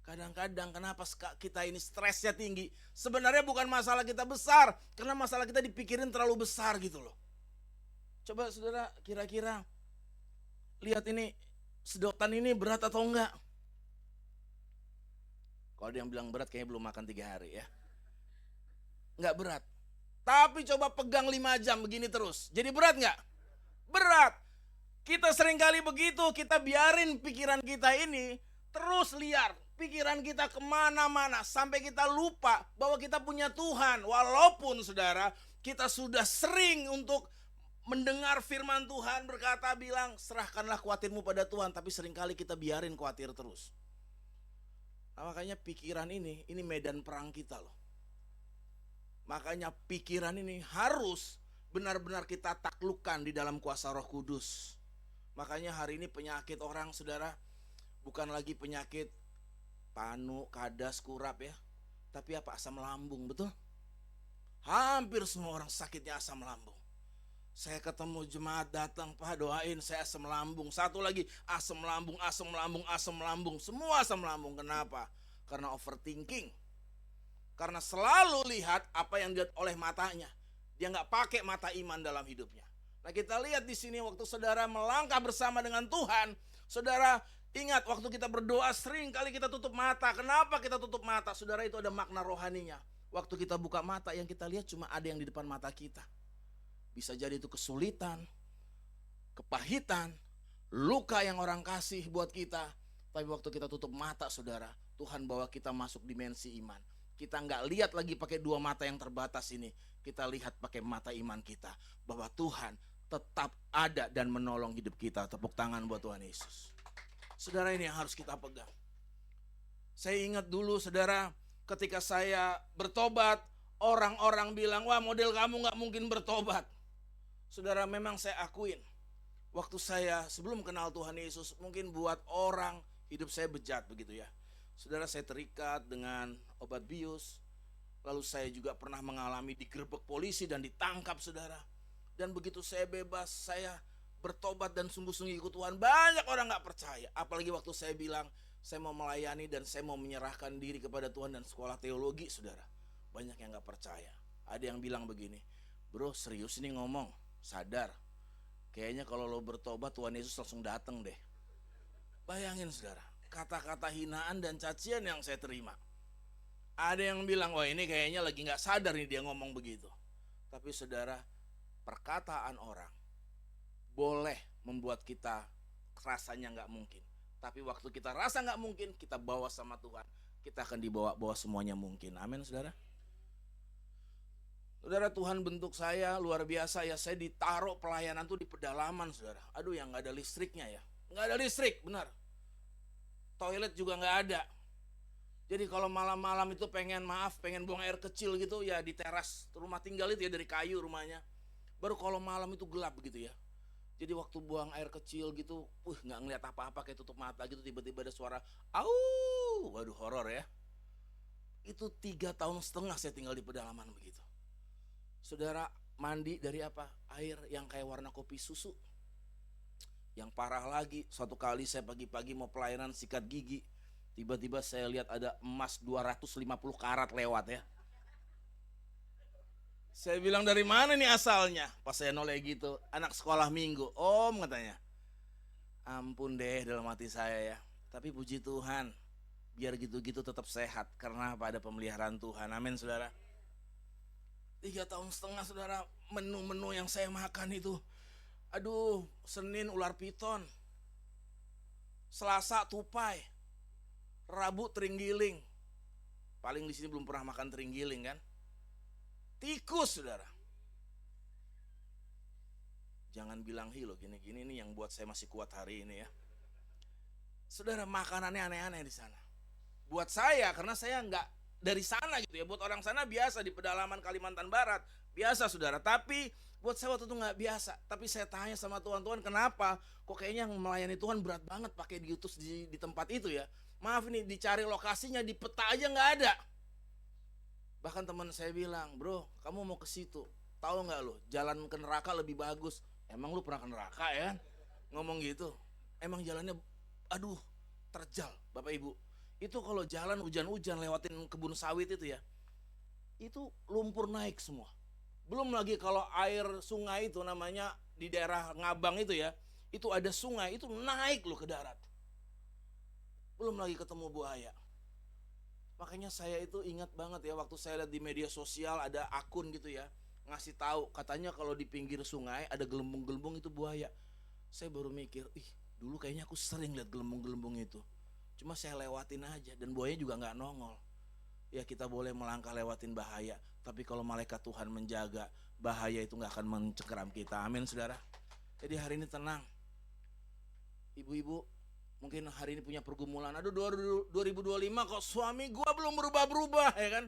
Kadang-kadang kenapa kita ini stresnya tinggi? Sebenarnya bukan masalah kita besar, karena masalah kita dipikirin terlalu besar gitu loh. Coba saudara kira-kira lihat ini, sedotan ini berat atau enggak? Kalau ada yang bilang berat kayaknya belum makan 3 hari ya. Enggak berat. Tapi coba pegang 5 jam begini terus. Jadi berat enggak? Berat. Kita seringkali begitu, kita biarin pikiran kita ini terus liar. Pikiran kita kemana-mana sampai kita lupa bahwa kita punya Tuhan. Walaupun saudara, kita sudah sering untuk mendengar firman Tuhan berkata bilang, serahkanlah khawatirmu pada Tuhan. Tapi seringkali kita biarin khawatir terus. Nah, makanya pikiran ini medan perang kita loh. Makanya pikiran ini harus benar-benar kita taklukkan di dalam kuasa Roh Kudus. Makanya hari ini penyakit orang saudara bukan lagi penyakit panu, kadas, kurap ya. Tapi apa? Asam lambung, betul? Hampir semua orang sakitnya asam lambung. Saya ketemu jemaat datang, Pak doain saya asam lambung. Satu lagi asam lambung, asam lambung, asam lambung. Semua asam lambung. Kenapa? Karena overthinking. Karena selalu lihat apa yang dilihat oleh matanya. Dia nggak pakai mata iman dalam hidupnya. Nah kita lihat di sini waktu saudara melangkah bersama dengan Tuhan, saudara ingat waktu kita berdoa sering kali kita tutup mata. Kenapa kita tutup mata? Saudara itu ada makna rohaninya. Waktu kita buka mata yang kita lihat cuma ada yang di depan mata kita. Bisa jadi itu kesulitan, kepahitan, luka yang orang kasih buat kita. Tapi waktu kita tutup mata saudara, Tuhan bawa kita masuk dimensi iman. Kita nggak lihat lagi pakai dua mata yang terbatas ini. Kita lihat pakai mata iman kita. Bahwa Tuhan tetap ada dan menolong hidup kita. Tepuk tangan buat Tuhan Yesus. Saudara, ini yang harus kita pegang. Saya ingat dulu saudara, ketika saya bertobat, orang-orang bilang, wah model kamu nggak mungkin bertobat. Saudara, memang saya akuin, waktu saya sebelum kenal Tuhan Yesus, mungkin buat orang hidup saya bejat begitu ya. Saudara, saya terikat dengan obat bius. Lalu saya juga pernah mengalami digerebek polisi dan ditangkap saudara. Dan begitu saya bebas, saya bertobat dan sungguh-sungguh ikut Tuhan. Banyak orang gak percaya. Apalagi waktu saya bilang, saya mau melayani dan saya mau menyerahkan diri kepada Tuhan dan sekolah teologi saudara. Banyak yang gak percaya. Ada yang bilang begini, bro serius ini ngomong, sadar. Kayaknya kalau lo bertobat Tuhan Yesus langsung datang deh. Bayangin saudara, kata-kata hinaan dan cacian yang saya terima. Ada yang bilang, wah ini kayaknya lagi gak sadar nih dia ngomong begitu. Tapi saudara, perkataan orang boleh membuat kita rasanya gak mungkin. Tapi waktu kita rasa gak mungkin, kita bawa sama Tuhan, kita akan dibawa semuanya mungkin. Amin saudara. Saudara, Tuhan bentuk saya luar biasa ya. Saya ditaruh pelayanan tuh di pedalaman saudara. Aduh, yang gak ada listriknya ya. Gak ada listrik, benar. Toilet juga gak ada. Jadi kalau malam-malam itu pengen buang air kecil gitu ya di teras rumah tinggal itu ya, dari kayu rumahnya. Baru kalau malam itu gelap begitu ya. Jadi waktu buang air kecil gitu, gak ngeliat apa-apa, kayak tutup mata gitu, tiba-tiba ada suara au, waduh horor ya. Itu 3,5 tahun saya tinggal di pedalaman begitu. Saudara, mandi dari apa? Air yang kayak warna kopi susu. Yang parah lagi, suatu kali saya pagi-pagi mau pelayanan sikat gigi, tiba-tiba saya lihat ada emas 250 karat lewat ya. Saya bilang, dari mana nih asalnya? Pas saya noleh gitu, anak sekolah minggu. Om katanya. Ampun deh dalam hati saya ya. Tapi puji Tuhan, biar gitu-gitu tetap sehat. Karena apa? Ada pemeliharaan Tuhan. Amin saudara. 3,5 tahun saudara, menu-menu yang saya makan itu, aduh, Senin ular piton, Selasa tupai, Rabu terenggiling. Paling di sini belum pernah makan terenggiling kan? Tikus saudara. Jangan bilang hilo, gini-gini nih yang buat saya masih kuat hari ini ya. Saudara, makanannya aneh-aneh di sana. Buat saya, karena saya nggak dari sana gitu ya. Buat orang sana biasa, di pedalaman Kalimantan Barat biasa saudara. Tapi buat saya waktu itu nggak biasa. Tapi saya tanya sama Tuhan, kenapa? Kok kayaknya melayani Tuhan berat banget pakai diutus di tempat itu ya. Maaf nih, dicari lokasinya di peta aja nggak ada. Bahkan teman saya bilang, bro kamu mau ke situ, tahu nggak lo jalan ke neraka lebih bagus. Emang lu pernah ke neraka ya? Ngomong gitu. Emang jalannya aduh terjal Bapak Ibu. Itu kalau jalan hujan-hujan lewatin kebun sawit itu ya, itu lumpur naik semua. Belum lagi kalau air sungai itu namanya di daerah Ngabang itu ya, itu ada sungai itu naik loh ke darat. Belum lagi ketemu buaya. Makanya saya itu ingat banget ya, waktu saya lihat di media sosial ada akun gitu ya, ngasih tahu katanya kalau di pinggir sungai ada gelembung-gelembung itu buaya. Saya baru mikir, dulu kayaknya aku sering lihat gelembung-gelembung itu. Cuma saya lewatin aja dan buaya juga nggak nongol. Ya kita boleh melangkah lewatin bahaya, tapi kalau malaikat Tuhan menjaga, bahaya itu nggak akan mencengkeram kita. Amin saudara. Jadi hari ini tenang. Ibu-ibu mungkin hari ini punya pergumulan. Aduh 2025 kok suami gua belum berubah-berubah ya kan.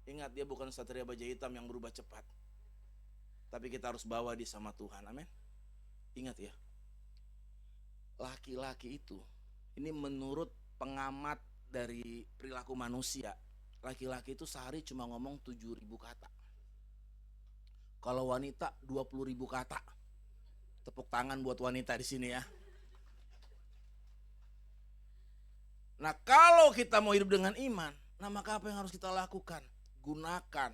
Ingat, dia bukan satria baja hitam yang berubah cepat. Tapi kita harus bawa dia sama Tuhan. Amin. Ingat ya, laki-laki itu, ini menurut pengamat dari perilaku manusia, laki-laki itu sehari cuma ngomong 7.000 kata. Kalau wanita 20.000 kata. Tepuk tangan buat wanita di sini ya. Nah kalau kita mau hidup dengan iman, nah maka apa yang harus kita lakukan? Gunakan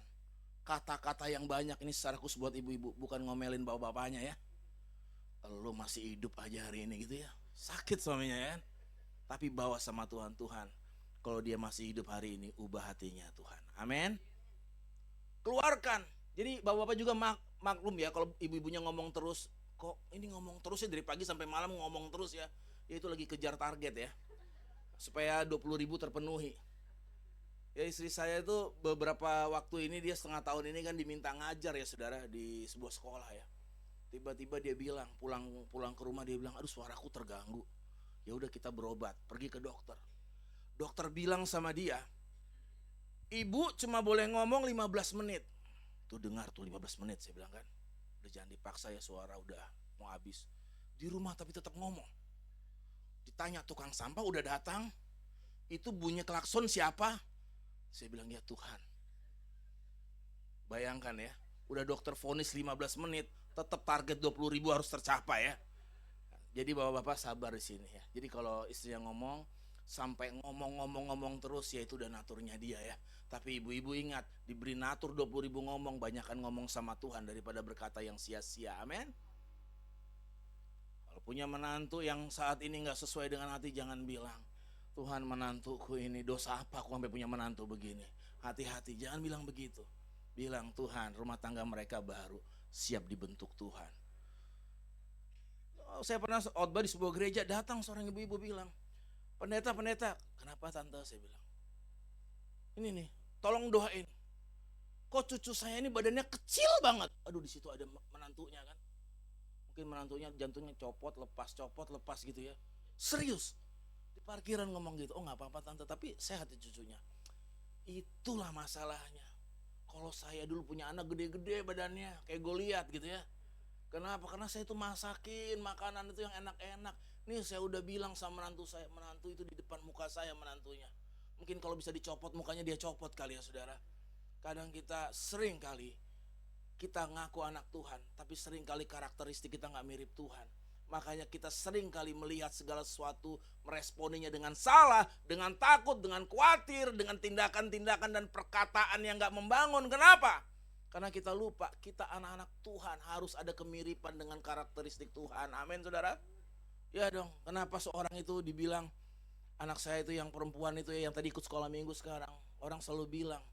kata-kata yang banyak. Ini secara khusus buat ibu-ibu, bukan ngomelin bapak-bapaknya ya. Lu masih hidup aja hari ini gitu ya. Sakit suaminya ya. Tapi bawa sama Tuhan, Tuhan kalau dia masih hidup hari ini, ubah hatinya Tuhan. Amin. Keluarkan Jadi bapak-bapak juga maklum ya kalau ibu-ibunya ngomong terus, kok ini ngomong terus ya dari pagi sampai malam ngomong terus ya. Ya itu lagi kejar target ya. Supaya 20.000 terpenuhi. Ya istri saya itu beberapa waktu ini, dia setengah tahun ini kan diminta ngajar ya saudara di sebuah sekolah ya. Tiba-tiba dia bilang pulang ke rumah, dia bilang, aduh suaraku terganggu. Ya udah kita berobat, pergi ke dokter. Dokter bilang sama dia, ibu cuma boleh ngomong 15 menit. Tuh dengar tuh 15 menit, saya bilang kan. Udah jangan dipaksa ya, suara udah mau habis. Di rumah tapi tetap ngomong. Ditanya tukang sampah udah datang. Itu bunyi klakson siapa? Saya bilang ya Tuhan. Bayangkan ya, udah dokter vonis 15 menit, tetap target 20.000 harus tercapai ya. Jadi bapak-bapak sabar di sini ya. Jadi kalau istrinya ngomong, sampai ngomong terus ya itu udah naturnya dia ya. Tapi ibu-ibu ingat, diberi natur 20.000 ngomong, banyakan ngomong sama Tuhan daripada berkata yang sia-sia. Amin. Kalau punya menantu yang saat ini gak sesuai dengan hati, jangan bilang, Tuhan menantuku ini dosa apa aku sampai punya menantu begini. Hati-hati, jangan bilang begitu. Bilang Tuhan, rumah tangga mereka baru, siap dibentuk Tuhan. Saya pernah khotbah di sebuah gereja, datang seorang ibu-ibu bilang, pendeta, kenapa tante? Saya bilang, ini nih, tolong doain. Kok cucu saya ini badannya kecil banget. Aduh, di situ ada menantunya kan. Mungkin menantunya jantungnya copot lepas gitu ya. Serius. Di parkiran ngomong gitu. Oh nggak apa-apa tante, tapi sehat ya cucunya. Itulah masalahnya. Kalau saya dulu punya anak gede-gede badannya, kayak Goliat gitu ya. Kenapa? Karena saya itu masakin makanan itu yang enak-enak. Nih saya udah bilang sama menantu saya, menantu itu di depan muka saya menantunya. Mungkin kalau bisa dicopot mukanya dia copot kali ya saudara. Kadang kita sering kali kita ngaku anak Tuhan, tapi sering kali karakteristik kita gak mirip Tuhan. Makanya kita sering kali melihat segala sesuatu, meresponinya dengan salah, dengan takut, dengan khawatir, dengan tindakan-tindakan dan perkataan yang gak membangun. Kenapa? Karena kita lupa, kita anak-anak Tuhan harus ada kemiripan dengan karakteristik Tuhan. Amin saudara. Ya dong, kenapa seorang itu dibilang, anak saya itu yang perempuan itu ya, yang tadi ikut sekolah minggu sekarang. Orang selalu bilang,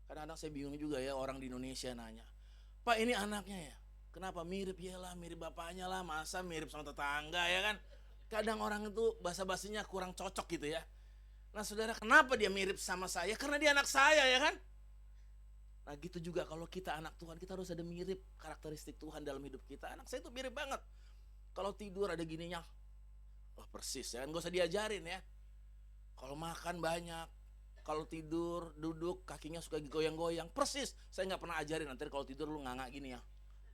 kadang-kadang saya bingung juga ya, orang di Indonesia nanya, Pak ini anaknya ya? Kenapa mirip? Ya lah, mirip bapaknya lah, masa mirip sama tetangga ya kan? Kadang orang itu basa-basinya kurang cocok gitu ya. Nah saudara, kenapa dia mirip sama saya? Karena dia anak saya ya kan? Nah gitu juga kalau kita anak Tuhan, kita harus ada mirip karakteristik Tuhan dalam hidup kita. Anak saya itu mirip banget. Kalau tidur ada gininya, wah persis ya kan, gak usah diajarin ya. Kalau makan banyak, kalau tidur, duduk, kakinya suka goyang-goyang, persis. Saya gak pernah ajarin, nanti kalau tidur lu nganga gini ya.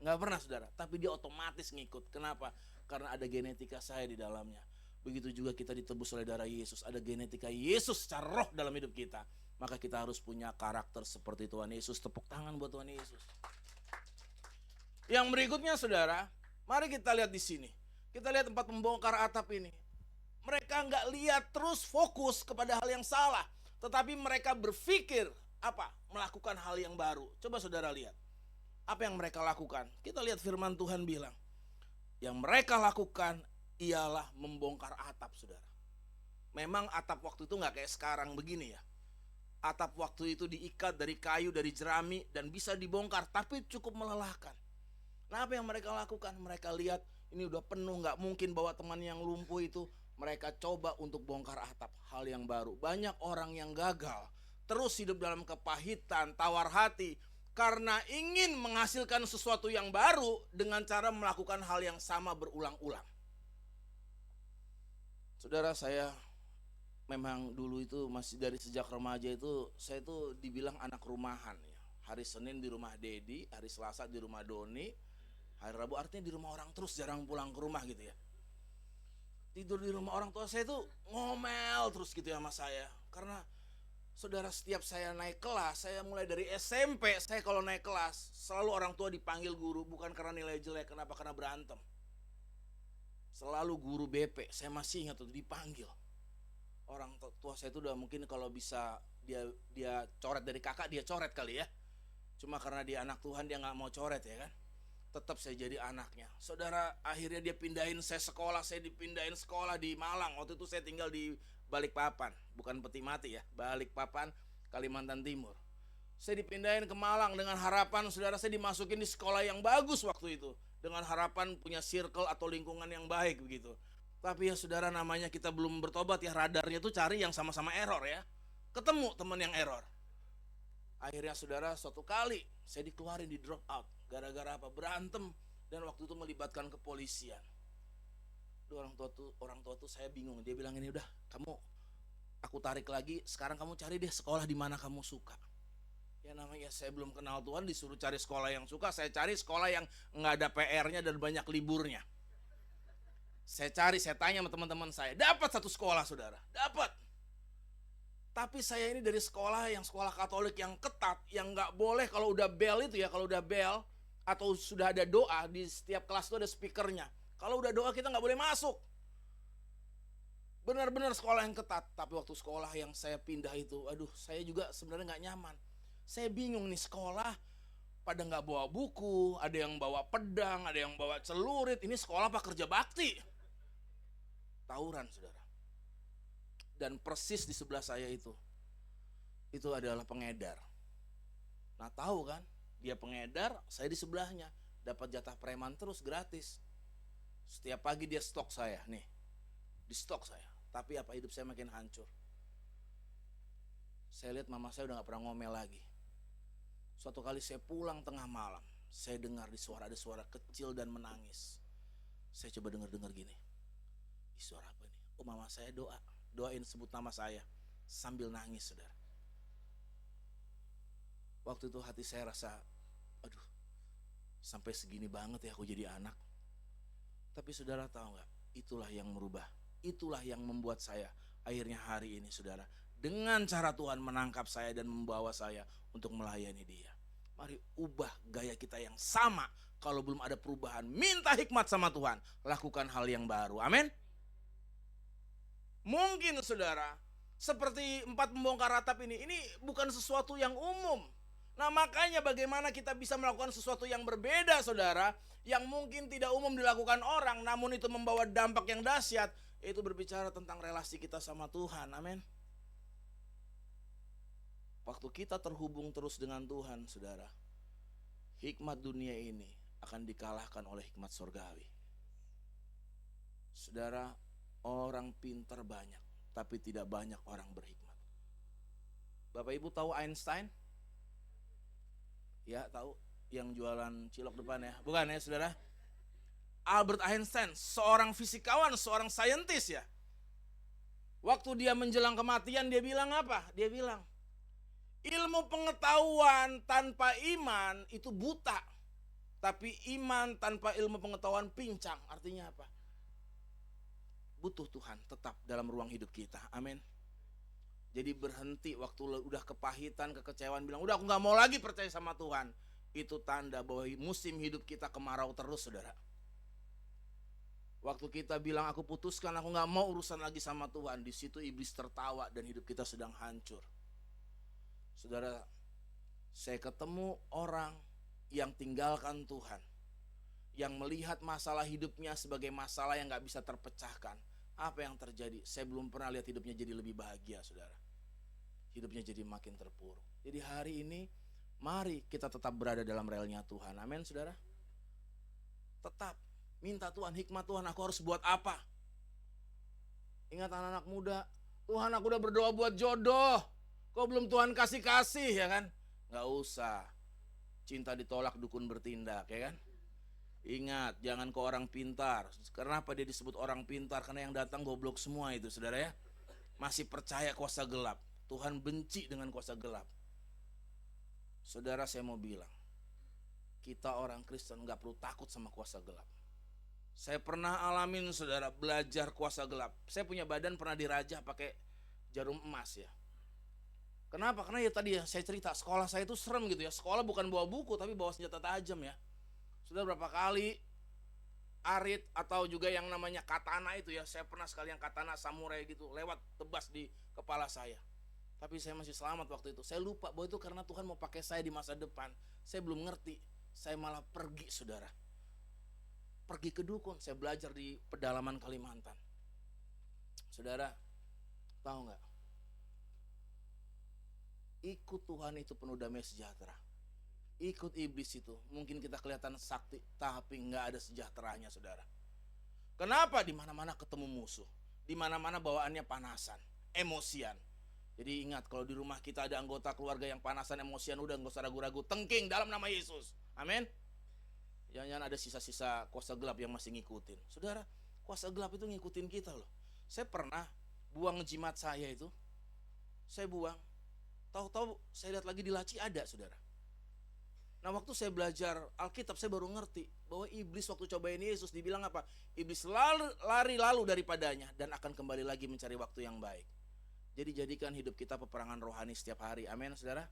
Gak pernah saudara, tapi dia otomatis ngikut. Kenapa? Karena ada genetika saya di dalamnya. Begitu juga kita ditebus oleh darah Yesus. Ada genetika Yesus secara roh dalam hidup kita. Maka kita harus punya karakter seperti Tuhan Yesus. Tepuk tangan buat Tuhan Yesus. Yang berikutnya saudara, mari kita lihat di sini. Kita lihat tempat membongkar atap ini. Mereka nggak lihat terus fokus kepada hal yang salah, tetapi mereka berpikir apa? Melakukan hal yang baru. Coba saudara lihat. Apa yang mereka lakukan? Kita lihat firman Tuhan bilang, yang mereka lakukan ialah membongkar atap saudara. Memang atap waktu itu nggak kayak sekarang begini ya. Atap waktu itu diikat dari kayu, dari jerami, dan bisa dibongkar, tapi cukup melelahkan. Nah apa yang mereka lakukan? Mereka lihat ini udah penuh, gak mungkin bawa teman yang lumpuh itu. Mereka coba untuk bongkar atap, hal yang baru. Banyak orang yang gagal, terus hidup dalam kepahitan, tawar hati, karena ingin menghasilkan sesuatu yang baru dengan cara melakukan hal yang sama berulang-ulang. Saudara, saya memang dulu itu masih dari sejak remaja itu saya itu dibilang anak rumahan ya. Hari Senin di rumah Dedi, hari Selasa di rumah Doni, hari Rabu artinya di rumah orang terus, jarang pulang ke rumah gitu ya. Tidur di rumah orang tua saya itu ngomel terus gitu ya sama saya. Karena saudara, setiap saya naik kelas, saya mulai dari SMP, saya kalau naik kelas selalu orang tua dipanggil guru, bukan karena nilai jelek. Kenapa? Karena berantem. Selalu guru BP, saya masih ingat tuh dipanggil. Orang tua saya itu udah mungkin kalau bisa dia coret dari kakak, dia coret kali ya. Cuma karena dia anak Tuhan, dia gak mau coret ya kan. Tetap saya jadi anaknya. Saudara, akhirnya dia pindahin saya sekolah, saya dipindahin sekolah di Malang. Waktu itu saya tinggal di Balikpapan, bukan Peti Mati ya, Balikpapan, Kalimantan Timur. Saya dipindahin ke Malang dengan harapan saudara saya dimasukin di sekolah yang bagus waktu itu. Dengan harapan punya circle atau lingkungan yang baik begitu. Tapi ya saudara namanya kita belum bertobat ya, radarnya tuh cari yang sama-sama error ya. Ketemu teman yang error. Akhirnya saudara suatu kali saya dikeluarin, di drop out. Gara-gara apa? Berantem. Dan waktu itu melibatkan kepolisian. Orang tua tuh saya bingung. Dia bilang ini udah aku tarik lagi. Sekarang kamu cari deh sekolah di mana kamu suka. Ya namanya saya belum kenal Tuhan, disuruh cari sekolah yang suka. Saya cari sekolah yang nggak ada PR-nya dan banyak liburnya. Saya tanya sama teman-teman saya. Dapat satu sekolah saudara, dapat. Tapi saya ini dari sekolah Katolik yang ketat, yang nggak boleh kalau udah bel itu ya, kalau udah bel atau sudah ada doa di setiap kelas itu ada speakernya. Kalau udah doa kita nggak boleh masuk. Benar-benar sekolah yang ketat. Tapi waktu sekolah yang saya pindah itu, aduh saya juga sebenarnya nggak nyaman. Saya bingung nih, sekolah pada nggak bawa buku, ada yang bawa pedang, ada yang bawa celurit. Ini sekolah apa kerja bakti? Tawuran saudara. Dan persis di sebelah saya itu adalah pengedar. Nah tahu kan, dia pengedar, saya di sebelahnya. Dapat jatah preman terus gratis. Setiap pagi dia stok saya, nih. Di stok saya. Tapi apa, hidup saya makin hancur. Saya lihat mama saya udah gak pernah ngomel lagi. Suatu kali saya pulang tengah malam, saya dengar ada suara kecil dan menangis. Saya coba dengar gini. Suara apa nih? Oh mama saya doain sebut nama saya sambil nangis saudara. Waktu itu hati saya rasa, aduh sampai segini banget ya aku jadi anak. Tapi saudara tahu gak, itulah yang merubah, itulah yang membuat saya akhirnya hari ini saudara, dengan cara Tuhan menangkap saya dan membawa saya untuk melayani dia. Mari ubah gaya kita yang sama. Kalau belum ada perubahan, minta hikmat sama Tuhan, lakukan hal yang baru, amin. Mungkin saudara, seperti 4 pembongkar atap ini bukan sesuatu yang umum. Nah makanya bagaimana kita bisa melakukan sesuatu yang berbeda saudara, yang mungkin tidak umum dilakukan orang, namun itu membawa dampak yang dahsyat. Itu berbicara tentang relasi kita sama Tuhan, amin. Waktu kita terhubung terus dengan Tuhan saudara, hikmat dunia ini akan dikalahkan oleh hikmat surgawi. Saudara, orang pintar banyak, tapi tidak banyak orang berhikmat. Bapak Ibu tahu Einstein? Ya tahu, yang jualan cilok depan ya? Bukan ya saudara? Albert Einstein, seorang fisikawan, seorang saintis ya. Waktu dia menjelang kematian dia bilang apa? Dia bilang, ilmu pengetahuan tanpa iman itu buta. Tapi iman tanpa ilmu pengetahuan pincang. Artinya apa? Butuh Tuhan tetap dalam ruang hidup kita. Amin. Jadi berhenti waktu udah kepahitan, kekecewaan, bilang udah aku gak mau lagi percaya sama Tuhan. Itu tanda bahwa musim hidup kita kemarau terus saudara. Waktu kita bilang aku putuskan, aku gak mau urusan lagi sama Tuhan, di situ iblis tertawa dan hidup kita sedang hancur. Saudara, saya ketemu orang yang tinggalkan Tuhan, yang melihat masalah hidupnya sebagai masalah yang gak bisa terpecahkan. Apa yang terjadi? Saya belum pernah lihat hidupnya jadi lebih bahagia saudara. Hidupnya jadi makin terpuruk. Jadi hari ini mari kita tetap berada dalam relnya Tuhan. Amin saudara. Tetap minta Tuhan, hikmat Tuhan, aku harus buat apa? Ingat anak-anak muda, Tuhan aku udah berdoa buat jodoh, kok belum Tuhan kasih ya kan? Gak usah, cinta ditolak dukun bertindak ya kan? Ingat, jangan ke orang pintar. Kenapa dia disebut orang pintar? Karena yang datang goblok semua itu saudara ya. Masih percaya kuasa gelap. Tuhan benci dengan kuasa gelap. Saudara saya mau bilang, kita orang Kristen gak perlu takut sama kuasa gelap. Saya pernah alamin saudara, belajar kuasa gelap. Saya punya badan pernah dirajah pakai jarum emas ya. Kenapa? Karena ya tadi ya saya cerita, sekolah saya itu serem gitu ya. Sekolah bukan bawa buku tapi bawa senjata tajam ya. Sudah berapa kali arit atau juga yang namanya katana itu ya. Saya pernah sekali yang katana samurai gitu lewat tebas di kepala saya. Tapi saya masih selamat waktu itu. Saya lupa bahwa itu karena Tuhan mau pakai saya di masa depan. Saya belum ngerti. Saya malah pergi saudara. Pergi ke dukun, saya belajar di pedalaman Kalimantan. Saudara, tahu nggak? Ikut Tuhan itu penuh damai sejahtera. Ikut iblis itu mungkin kita kelihatan sakti, tapi nggak ada sejahteranya, saudara. Kenapa? Di mana-mana ketemu musuh, di mana-mana bawaannya panasan, emosian. Jadi ingat, kalau di rumah kita ada anggota keluarga yang panasan, emosian, udah nggak usah ragu-ragu, tengking dalam nama Yesus. Amin. Jangan ada sisa-sisa kuasa gelap yang masih ngikutin. Saudara, kuasa gelap itu ngikutin kita loh. Saya pernah buang jimat saya itu, saya buang. Tahu-tahu saya lihat lagi di laci ada, saudara. Nah, waktu saya belajar Alkitab, saya baru ngerti bahwa iblis waktu cobain Yesus dibilang apa? Iblis lari lalu daripadanya dan akan kembali lagi mencari waktu yang baik. Jadi jadikan hidup kita peperangan rohani setiap hari. Amin, saudara.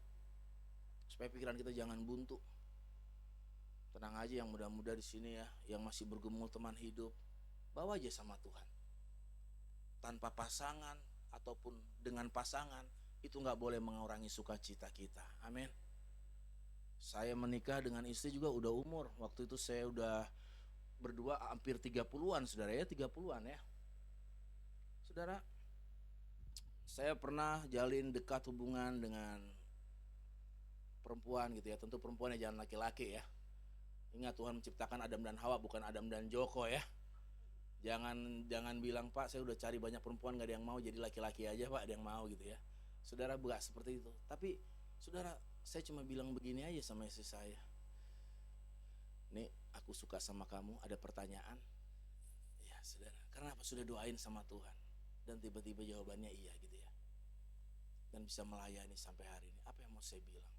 Supaya pikiran kita jangan buntu. Tenang aja yang muda-muda di sini ya, yang masih bergumul teman hidup, bawa aja sama Tuhan. Tanpa pasangan ataupun dengan pasangan, itu nggak boleh mengurangi sukacita kita. Amin. Saya menikah dengan istri juga udah umur. Waktu itu saya udah berdua hampir 30-an, saudara ya, 30-an ya. Saudara, saya pernah jalin dekat hubungan dengan perempuan gitu ya. Tentu perempuannya jangan laki-laki ya. Ingat, Tuhan menciptakan Adam dan Hawa, bukan Adam dan Joko ya. Jangan bilang, Pak saya udah cari banyak perempuan gak ada yang mau, jadi laki-laki aja Pak ada yang mau gitu ya. Saudara, bukan seperti itu. Tapi saudara, saya cuma bilang begini aja sama istri saya. Nih, aku suka sama kamu, ada pertanyaan? Ya saudara, karena apa? Sudah doain sama Tuhan. Dan tiba-tiba jawabannya iya gitu ya. Dan bisa melayani sampai hari ini. Apa yang mau saya bilang?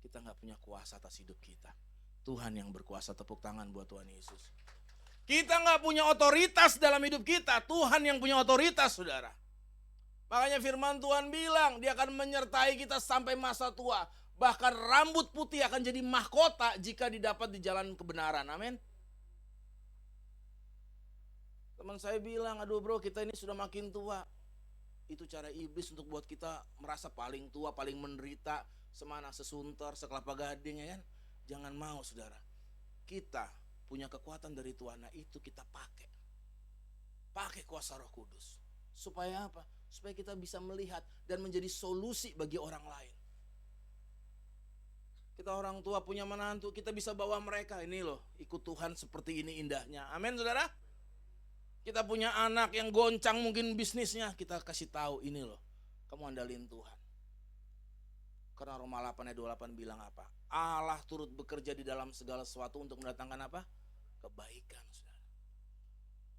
Kita gak punya kuasa atas hidup kita. Tuhan yang berkuasa. Tepuk tangan buat Tuhan Yesus. Kita gak punya otoritas dalam hidup kita. Tuhan yang punya otoritas, saudara. Makanya firman Tuhan bilang, dia akan menyertai kita sampai masa tua. Bahkan rambut putih akan jadi mahkota jika didapat di jalan kebenaran. Amin. Teman saya bilang, aduh bro, kita ini sudah makin tua. Itu cara iblis untuk buat kita merasa paling tua, paling menderita, semana sesunter, sekelapa gading ya kan. Jangan mau, saudara. Kita punya kekuatan dari Tuhan, nah itu kita pakai. Pakai kuasa Roh Kudus. Supaya apa? Supaya kita bisa melihat dan menjadi solusi bagi orang lain. Kita orang tua punya menantu, kita bisa bawa mereka, ini loh, ikut Tuhan seperti ini indahnya. Amin, saudara. Kita punya anak yang goncang mungkin bisnisnya, kita kasih tahu, ini loh, kamu andalin Tuhan. Karena Roma 8 ayat 28 bilang apa? Allah turut bekerja di dalam segala sesuatu untuk mendatangkan apa? Kebaikan, saudara.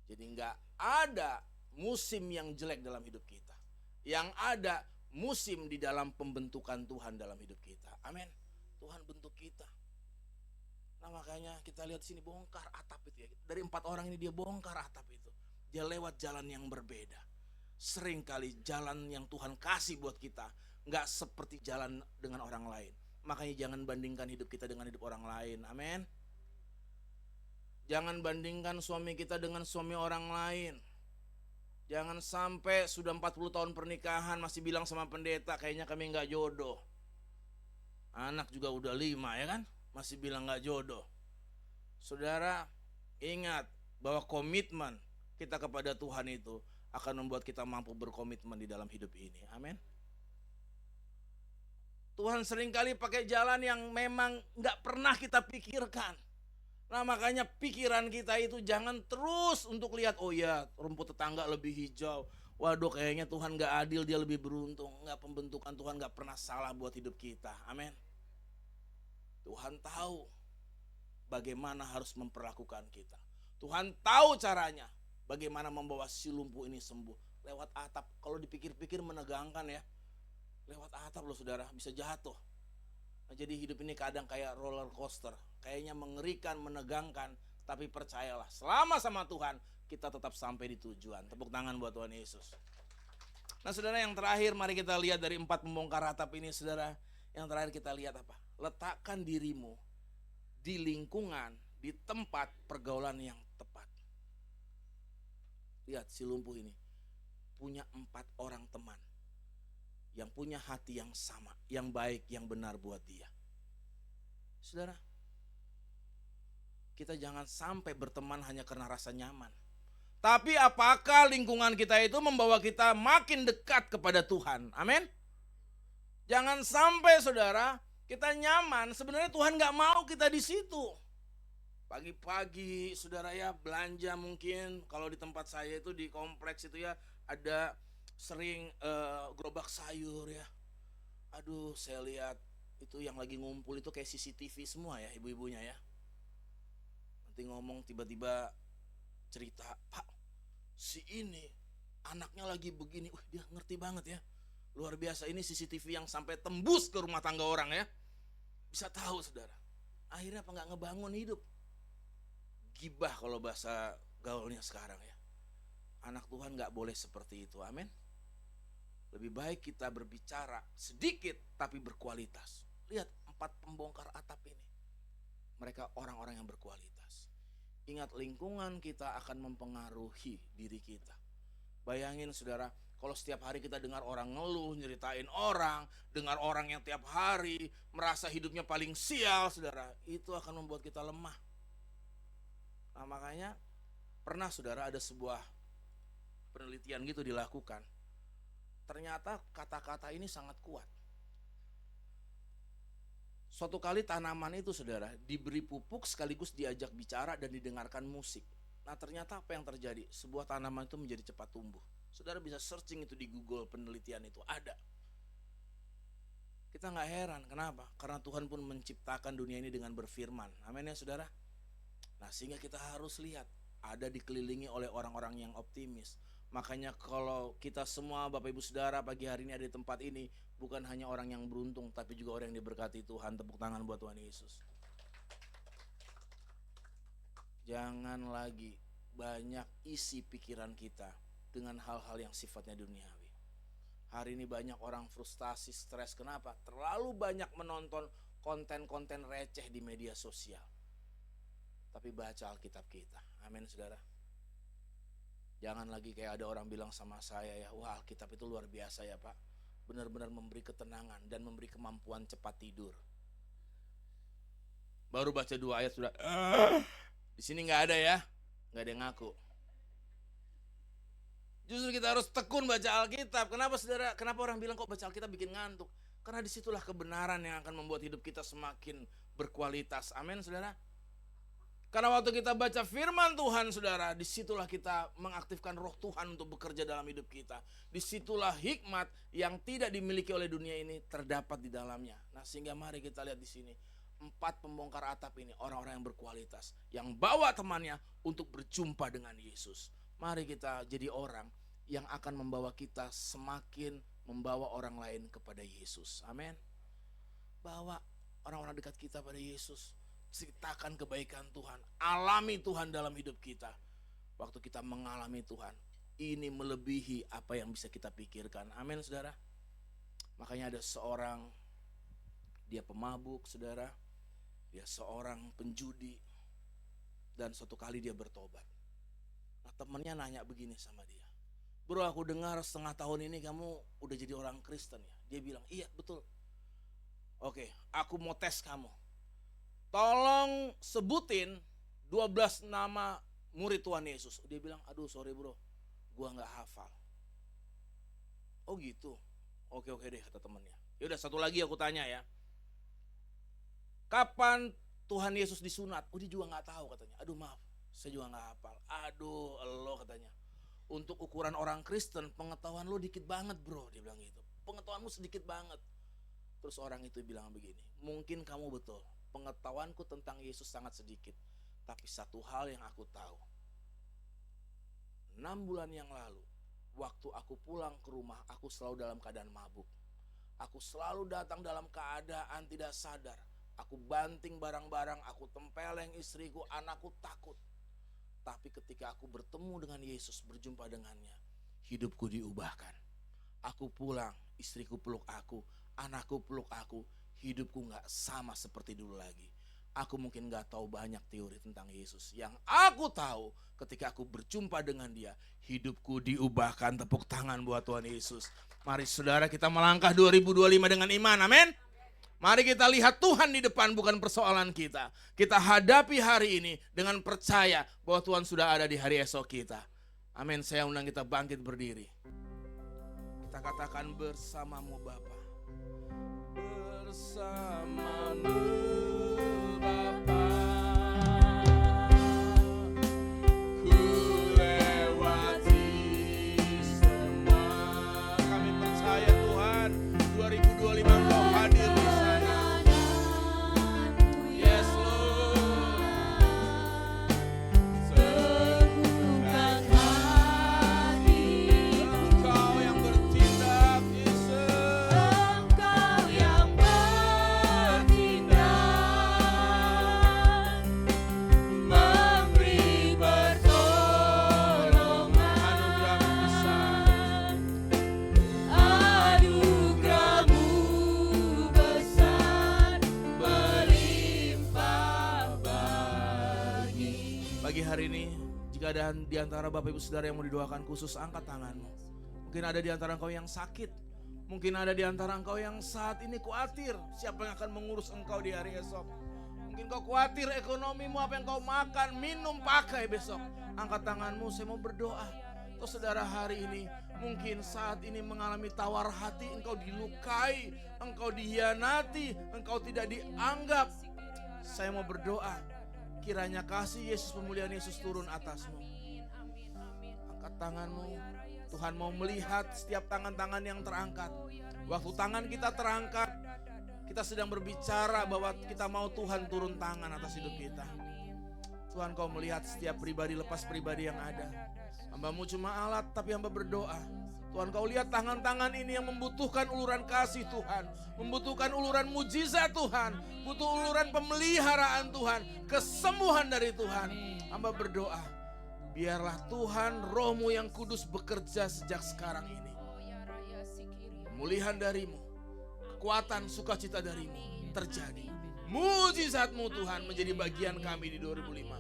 Jadi enggak ada musim yang jelek dalam hidup kita. Yang ada musim di dalam pembentukan Tuhan dalam hidup kita. Amin. Tuhan bentuk kita. Nah makanya kita lihat sini bongkar atap itu ya. Dari 4 orang ini dia bongkar atap itu. Dia lewat jalan yang berbeda. Seringkali jalan yang Tuhan kasih buat kita nggak seperti jalan dengan orang lain. Makanya jangan bandingkan hidup kita dengan hidup orang lain. Amin. Jangan bandingkan suami kita dengan suami orang lain. Jangan sampai sudah 40 tahun pernikahan masih bilang sama pendeta, kayaknya kami nggak jodoh. Anak juga udah 5 ya kan, masih bilang nggak jodoh. Saudara, ingat bahwa komitmen kita kepada Tuhan itu akan membuat kita mampu berkomitmen di dalam hidup ini. Amin. Tuhan seringkali pakai jalan yang memang nggak pernah kita pikirkan. Nah makanya pikiran kita itu jangan terus untuk lihat, oh ya rumput tetangga lebih hijau. Waduh kayaknya Tuhan gak adil, dia lebih beruntung. Enggak, pembentukan Tuhan gak pernah salah buat hidup kita. Amin. Tuhan tahu bagaimana harus memperlakukan kita. Tuhan tahu caranya bagaimana membawa si lumpuh ini sembuh. Lewat atap, kalau dipikir-pikir menegangkan ya. Lewat atap loh saudara, bisa jatuh. Nah, jadi hidup ini kadang kayak roller coaster. Kayaknya mengerikan, menegangkan. Tapi percayalah, selama sama Tuhan kita tetap sampai di tujuan. Tepuk tangan buat Tuhan Yesus. Nah saudara, yang terakhir mari kita lihat dari 4 pembongkar atap ini saudara. Yang terakhir kita lihat apa? Letakkan dirimu di lingkungan, di tempat pergaulan yang tepat. Lihat si lumpuh ini punya 4 orang teman yang punya hati yang sama, yang baik, yang benar buat dia. Saudara, kita jangan sampai berteman hanya karena rasa nyaman. Tapi apakah lingkungan kita itu membawa kita makin dekat kepada Tuhan? Amin. Jangan sampai saudara kita nyaman, sebenarnya Tuhan gak mau kita di situ. Pagi-pagi saudara ya belanja mungkin, kalau di tempat saya itu di kompleks itu ya ada sering gerobak sayur ya. Aduh saya lihat itu yang lagi ngumpul itu kayak CCTV semua ya ibu-ibunya ya. Nanti ngomong tiba-tiba cerita, Pak si ini anaknya lagi begini, dia ngerti banget ya. Luar biasa, ini CCTV yang sampai tembus ke rumah tangga orang ya. Bisa tahu saudara. Akhirnya apa nggak ngebangun hidup. Gibah kalau bahasa gaulnya sekarang ya. Anak Tuhan nggak boleh seperti itu, amin. Lebih baik kita berbicara sedikit tapi berkualitas. Lihat 4 pembongkar atap ini. Mereka orang-orang yang berkualitas. Ingat lingkungan kita akan mempengaruhi diri kita. Bayangin saudara, kalau setiap hari kita dengar orang ngeluh, nyeritain orang, dengar orang yang tiap hari merasa hidupnya paling sial, saudara, itu akan membuat kita lemah. Nah makanya pernah saudara ada sebuah penelitian gitu dilakukan. Ternyata kata-kata ini sangat kuat. Suatu kali tanaman itu saudara diberi pupuk sekaligus diajak bicara dan didengarkan musik. Nah ternyata apa yang terjadi? Sebuah tanaman itu menjadi cepat tumbuh. Saudara bisa searching itu di Google, penelitian itu ada. Kita nggak heran, kenapa? Karena Tuhan pun menciptakan dunia ini dengan berfirman. Amin ya saudara. Nah sehingga kita harus lihat, ada dikelilingi oleh orang-orang yang optimis. Makanya kalau kita semua Bapak Ibu Saudara pagi hari ini ada di tempat ini, bukan hanya orang yang beruntung, tapi juga orang yang diberkati Tuhan. Tepuk tangan buat Tuhan Yesus. Jangan lagi banyak isi pikiran kita dengan hal-hal yang sifatnya duniawi. Hari ini banyak orang frustasi, stres. Kenapa? Terlalu banyak menonton konten-konten receh di media sosial. Tapi baca Alkitab kita. Amin saudara. Jangan lagi kayak ada orang bilang sama saya ya, wah Alkitab itu luar biasa ya Pak. Benar-benar memberi ketenangan dan memberi kemampuan cepat tidur. Baru baca 2 ayat sudah. Di sini nggak ada ya, nggak ada yang ngaku. Justru kita harus tekun baca Alkitab. Kenapa saudara? Kenapa orang bilang kok baca Alkitab bikin ngantuk? Karena disitulah kebenaran yang akan membuat hidup kita semakin berkualitas. Amin saudara. Karena waktu kita baca firman Tuhan saudara, disitulah kita mengaktifkan roh Tuhan untuk bekerja dalam hidup kita. Disitulah hikmat yang tidak dimiliki oleh dunia ini terdapat di dalamnya. Nah sehingga mari kita lihat di sini. 4 pembongkar atap ini orang-orang yang berkualitas. Yang bawa temannya untuk berjumpa dengan Yesus. Mari kita jadi orang yang akan membawa kita semakin membawa orang lain kepada Yesus. Amin. Bawa orang-orang dekat kita pada Yesus. Ceritakan kebaikan Tuhan. Alami Tuhan dalam hidup kita. Waktu kita mengalami Tuhan, ini melebihi apa yang bisa kita pikirkan. Amin saudara. Makanya ada seorang, dia pemabuk saudara. Dia seorang penjudi. Dan suatu kali dia bertobat. Nah temennya nanya begini sama dia. Bro aku dengar setengah tahun ini kamu udah jadi orang Kristen ya. Dia bilang iya betul. Oke aku mau tes kamu. Tolong sebutin 12 nama murid Tuhan Yesus. Dia bilang aduh sorry bro, gua gak hafal. Oh gitu. Oke deh kata temennya. Yaudah satu lagi aku tanya ya. Kapan Tuhan Yesus disunat? Oh dia juga gak tahu katanya. Aduh maaf, saya juga gak hafal. Aduh lo katanya. Untuk ukuran orang Kristen, pengetahuan lo dikit banget bro. Dia bilang gitu. Pengetahuanmu sedikit banget. Terus orang itu bilang begini. Mungkin kamu betul. Pengetahuanku tentang Yesus sangat sedikit. Tapi satu hal yang aku tahu. 6 bulan yang lalu. Waktu aku pulang ke rumah, aku selalu dalam keadaan mabuk. Aku selalu datang dalam keadaan tidak sadar. Aku banting barang-barang, aku tempeleng istriku, anakku takut. Tapi ketika aku bertemu dengan Yesus, berjumpa dengannya, hidupku diubahkan. Aku pulang, istriku peluk aku, anakku peluk aku, hidupku gak sama seperti dulu lagi. Aku mungkin gak tahu banyak teori tentang Yesus. Yang aku tahu ketika aku berjumpa dengan dia, hidupku diubahkan. Tepuk tangan buat Tuhan Yesus. Mari saudara kita melangkah 2025 dengan iman, amin. Mari kita lihat Tuhan di depan, bukan persoalan kita. Kita hadapi hari ini dengan percaya bahwa Tuhan sudah ada di hari esok kita. Amin. Saya undang kita bangkit berdiri. Kita katakan bersamamu Bapa. bersamamu Bapa. Ku lewati semua. Kami percaya Tuhan 2025 Engkau hadir di sana. Yes Lord. Teguhkan hati. Engkau yang bertindak Yesus. Engkau yang bertindak, memberi pertolongan. Anugerah-Mu besar. Anugerah-Mu besar, berlimpah bagi. Pagi hari ini, jika ada di antara Bapak Ibu Saudara yang mau didoakan khusus, angkat tanganmu. Mungkin ada di antara engkau yang sakit. Mungkin ada di antara engkau yang saat ini khawatir siapa yang akan mengurus engkau di hari esok. Mungkin kau khawatir ekonomimu, apa yang kau makan, minum, pakai besok. Angkat tanganmu, saya mau berdoa. Atau saudara hari ini mungkin saat ini mengalami tawar hati, engkau dilukai, engkau dihianati, engkau tidak dianggap. Saya mau berdoa, kiranya kasih Yesus, pemulihan Yesus turun atasmu. Angkat tanganmu, Tuhan mau melihat setiap tangan-tangan yang terangkat. Waktu tangan kita terangkat, kita sedang berbicara bahwa kita mau Tuhan turun tangan atas hidup kita. Tuhan, kau melihat setiap pribadi lepas pribadi yang ada. Hamba-Mu cuma alat, tapi hamba berdoa. Tuhan, kau lihat tangan-tangan ini yang membutuhkan uluran kasih Tuhan. Membutuhkan uluran mujizat Tuhan. Butuh uluran pemeliharaan Tuhan. Kesembuhan dari Tuhan. Hamba berdoa, biarlah Tuhan Roh-Mu yang kudus bekerja sejak sekarang ini. Pemulihan dari-Mu, kekuatan sukacita dari-Mu terjadi. Mujizat-Mu Tuhan menjadi bagian kami di 2005.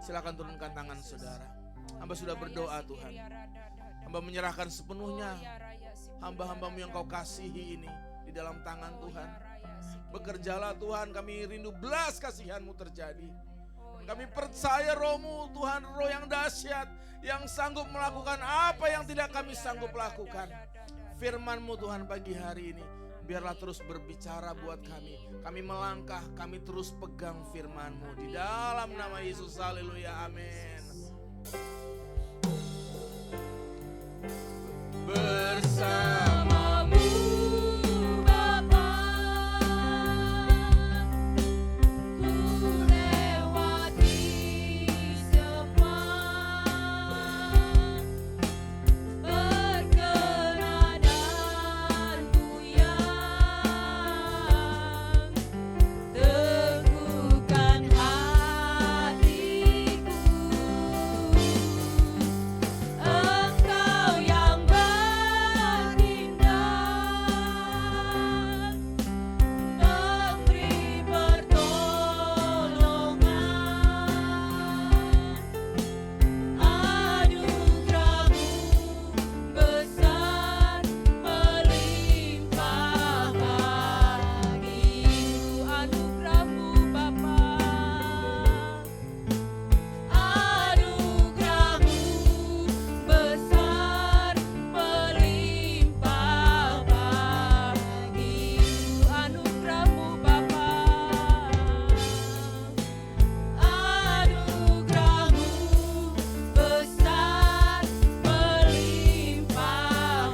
Silakan turunkan tangan saudara. Hamba sudah berdoa Tuhan. Hamba menyerahkan sepenuhnya hamba-hamba-Mu yang Kau kasihi ini di dalam tangan Tuhan. Bekerjalah Tuhan, kami rindu belas kasihan-Mu terjadi. Kami percaya Roh-Mu Tuhan, Roh yang dahsyat, yang sanggup melakukan apa yang tidak kami sanggup lakukan. Firman-Mu Tuhan pagi hari ini, biarlah terus berbicara buat kami. Kami melangkah, kami terus pegang firman-Mu. Di dalam nama Yesus, haleluya, amin. Bersamamu Bapa, ku lewati semua perkenananmu yang teguhkan hatiku. Engkau yang bertindak, memberi pertolongan. Anugerah-Mu besar, melimpah bagiku. Anugerah-Mu Bapa, anugerah-Mu besar, melimpah bagiku. Anugerah-Mu Bapa, anugerah-Mu besar, melimpah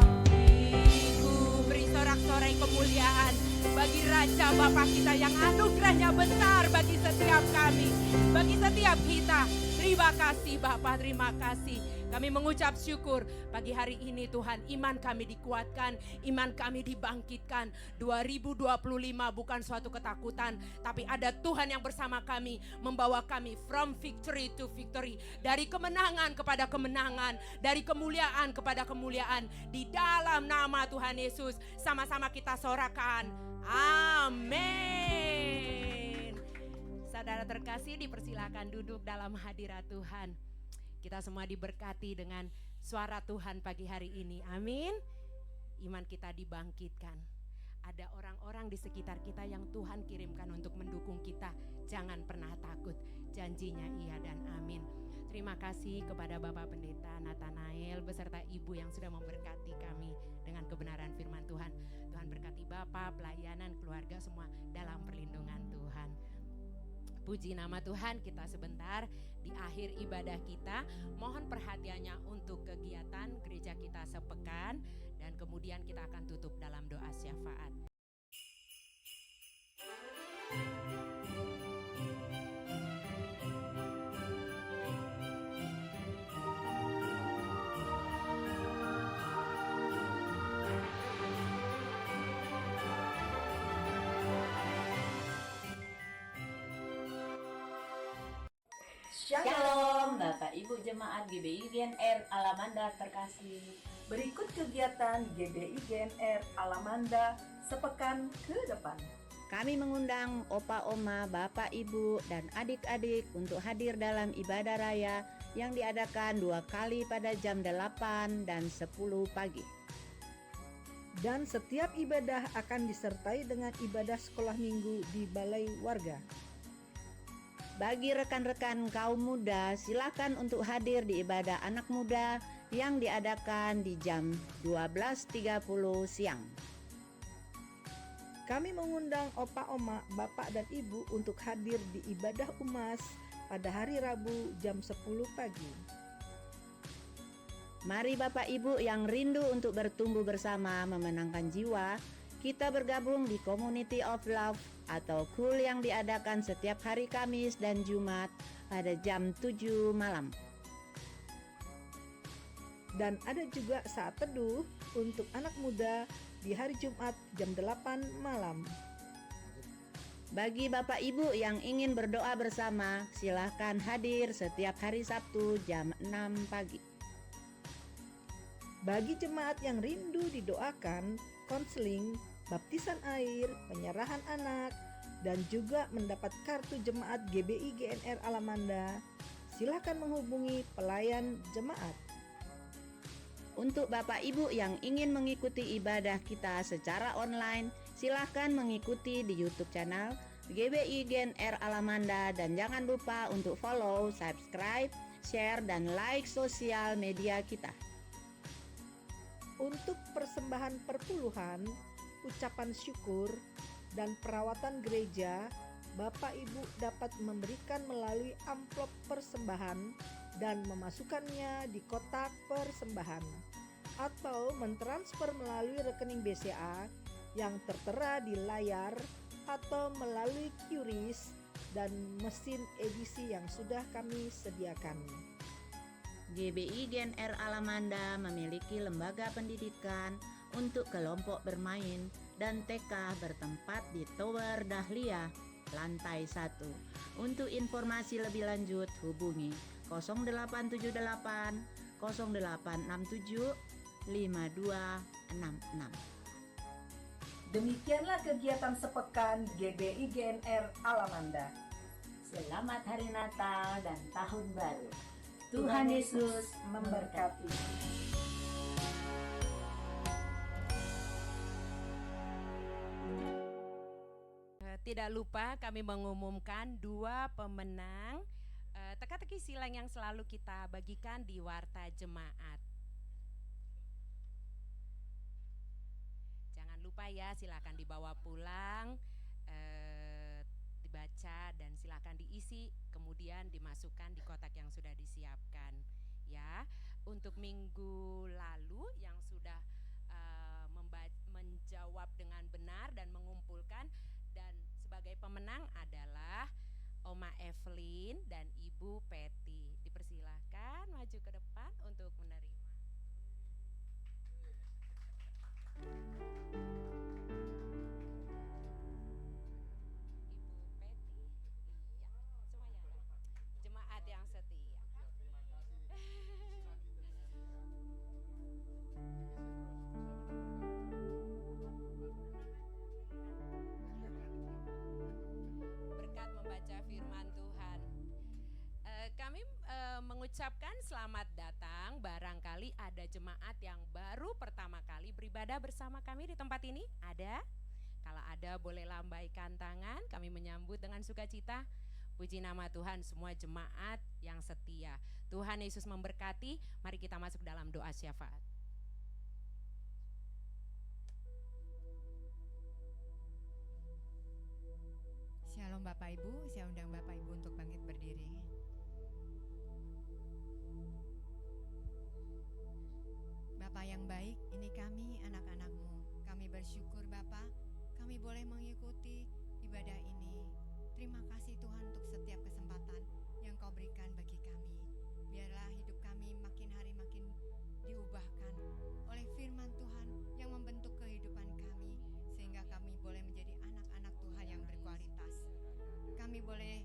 bagiku. Beri sorak-sorai kemuliaan bagi Raja Bapa kita yang anugerahnya besar bagi setiap kami, bagi setiap kita. Terima kasih Bapa, terima kasih. Kami mengucap syukur pagi hari ini Tuhan, iman kami dikuatkan, iman kami dibangkitkan. 2025 bukan suatu ketakutan, tapi ada Tuhan yang bersama kami, membawa kami from victory to victory. Dari kemenangan kepada kemenangan, dari kemuliaan kepada kemuliaan. Di dalam nama Tuhan Yesus, sama-sama kita sorakan. Amin. Saudara terkasih, dipersilakan duduk dalam hadirat Tuhan. Kita semua diberkati dengan suara Tuhan pagi hari ini. Amin. Iman kita dibangkitkan. Ada orang-orang di sekitar kita yang Tuhan kirimkan untuk mendukung kita. Jangan pernah takut. Janjinya iya dan amin. Terima kasih kepada Bapak Pendeta Nathanael beserta Ibu yang sudah memberkati kami dengan kebenaran firman Tuhan. Tuhan berkati Bapak, pelayanan, keluarga semua dalam perlindungan Tuhan. Puji nama Tuhan. Kita sebentar di akhir ibadah kita, mohon perhatiannya untuk kegiatan gereja kita sepekan, dan kemudian kita akan tutup dalam doa syafaat. Shalom Bapak Ibu Jemaat GBI GNR Alamanda terkasih. Berikut kegiatan GBI GNR Alamanda sepekan ke depan. Kami mengundang Opa Oma, Bapak Ibu dan adik-adik untuk hadir dalam ibadah raya yang diadakan 2 kali pada jam 8 dan 10 pagi. Dan setiap ibadah akan disertai dengan ibadah sekolah minggu di balai warga. Bagi rekan-rekan kaum muda, silakan untuk hadir di ibadah anak muda yang diadakan di jam 12.30 siang. Kami mengundang Opa Oma, Bapak dan Ibu untuk hadir di ibadah UMAS pada hari Rabu jam 10 pagi. Mari Bapak Ibu yang rindu untuk bertumbuh bersama memenangkan jiwa, kita bergabung di Community of Love atau KUL yang diadakan setiap hari Kamis dan Jumat pada jam 7 malam. Dan ada juga saat teduh untuk anak muda di hari Jumat jam 8 malam. Bagi Bapak Ibu yang ingin berdoa bersama, silahkan hadir setiap hari Sabtu jam 6 pagi. Bagi jemaat yang rindu didoakan, konseling, baptisan air, penyerahan anak, dan juga mendapat kartu jemaat GBI GNR Alamanda, silakan menghubungi pelayan jemaat. Untuk Bapak Ibu yang ingin mengikuti ibadah kita secara online, silakan mengikuti di YouTube channel GBI GNR Alamanda, dan jangan lupa untuk follow, subscribe, share, dan like sosial media kita. Untuk persembahan perpuluhan, ucapan syukur, dan perawatan gereja, Bapak Ibu dapat memberikan melalui amplop persembahan dan memasukkannya di kotak persembahan, atau mentransfer melalui rekening BCA yang tertera di layar, atau melalui QRIS dan mesin edisi yang sudah kami sediakan. GBI GNR Alamanda memiliki lembaga pendidikan untuk kelompok bermain dan TK bertempat di Tower Dahlia, lantai 1. Untuk informasi lebih lanjut hubungi 0878 0867 5266. Demikianlah kegiatan sepekan GBI GNR Alamanda. Selamat Hari Natal dan Tahun Baru. Tuhan Yesus memberkati. Tidak lupa kami mengumumkan 2 pemenang teka-teki silang yang selalu kita bagikan di Warta Jemaat. Jangan lupa ya, silakan dibawa pulang, dibaca dan silakan diisi, kemudian dimasukkan di kotak yang sudah disiapkan. Ya, untuk minggu lalu yang sudah menjawab dengan benar dan mengumpulkan, dan sebagai pemenang adalah Oma Evelyn dan Ibu Peti. Dipersilahkan maju ke depan untuk menerima. Mengucapkan selamat datang. Barangkali ada jemaat yang baru pertama kali beribadah bersama kami di tempat ini. Ada? Kalau ada boleh lambaikan tangan, kami menyambut dengan sukacita. Puji nama Tuhan, semua jemaat yang setia. Tuhan Yesus memberkati. Mari kita masuk dalam doa syafaat. Shalom Bapak Ibu, saya undang Bapak Ibu untuk bangkit berdiri. Bapak yang baik, ini kami anak-anak-Mu. Kami bersyukur Bapak, kami boleh mengikuti ibadah ini. Terima kasih Tuhan untuk setiap kesempatan yang Kau berikan bagi kami. Biarlah hidup kami makin hari makin diubahkan oleh firman Tuhan yang membentuk kehidupan kami, sehingga kami boleh menjadi anak-anak Tuhan yang berkualitas. Kami boleh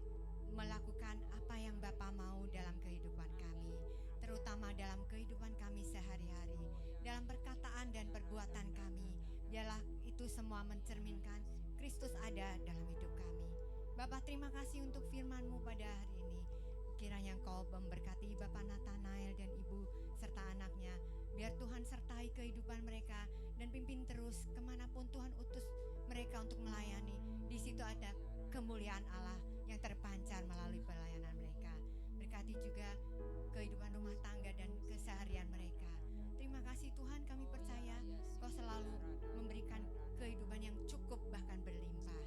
melakukan apa yang Bapa mau dalam kehidupan kami, terutama dalam kehidupan kami sehari-hari, dalam perkataan dan perbuatan kami. Biarlah itu semua mencerminkan Kristus ada dalam hidup kami. Bapa, terima kasih untuk firman-Mu pada hari ini. Kiranya Engkau memberkati Bapak Nathanael dan Ibu serta anaknya. Biar Tuhan sertai kehidupan mereka dan pimpin terus kemanapun Tuhan utus mereka untuk melayani. Di situ ada kemuliaan Allah yang terpancar melalui pelayanan mereka. Berkati juga kehidupan rumah tangga dan keseharian mereka. Terima kasih Tuhan, kami percaya Kau selalu memberikan kehidupan yang cukup bahkan berlimpah.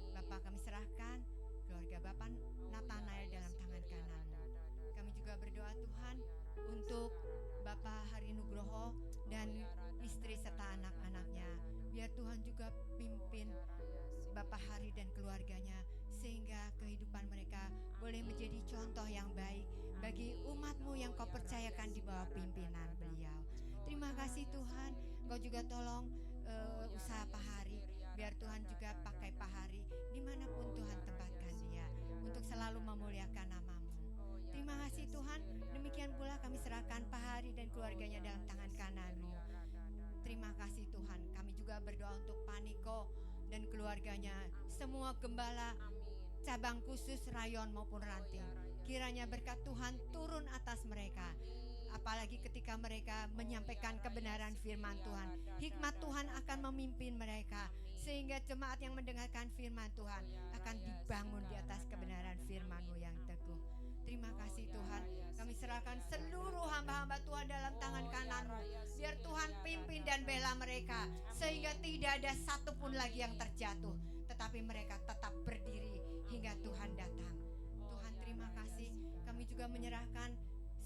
Bapak, kami serahkan keluarga Bapak Nathanael dalam tangan kanan-Mu. Kami juga berdoa Tuhan untuk Bapak Hari Nugroho dan istri serta anak-anaknya. Biar Tuhan juga pimpin Bapak Hari dan keluarganya, sehingga kehidupan mereka boleh menjadi contoh yang baik bagi umat-Mu yang Kau percayakan di bawah pimpinan beliau. Terima kasih Tuhan, Kau juga tolong usaha Pak Hari. Biar Tuhan juga pakai Pak Hari dimanapun Tuhan tempatkan dia, untuk selalu memuliakan nama-Mu. Terima kasih Tuhan, demikian pula kami serahkan Pak Hari dan keluarganya dalam tangan kanan-Mu. Terima kasih Tuhan, kami juga berdoa untuk Pak Niko dan keluarganya, semua gembala cabang khusus rayon maupun ranting. Kiranya berkat Tuhan turun atas mereka, apalagi ketika mereka menyampaikan kebenaran firman Tuhan. Hikmat Tuhan akan memimpin mereka, sehingga jemaat yang mendengarkan firman Tuhan akan dibangun di atas kebenaran firman-Mu yang teguh. Terima kasih Tuhan, kami serahkan seluruh hamba-hamba Tuhan dalam tangan kanan-Mu. Biar Tuhan pimpin dan bela mereka, sehingga tidak ada satupun lagi yang terjatuh, tetapi mereka tetap berdiri hingga Tuhan datang. Tuhan, terima kasih. Kami juga menyerahkan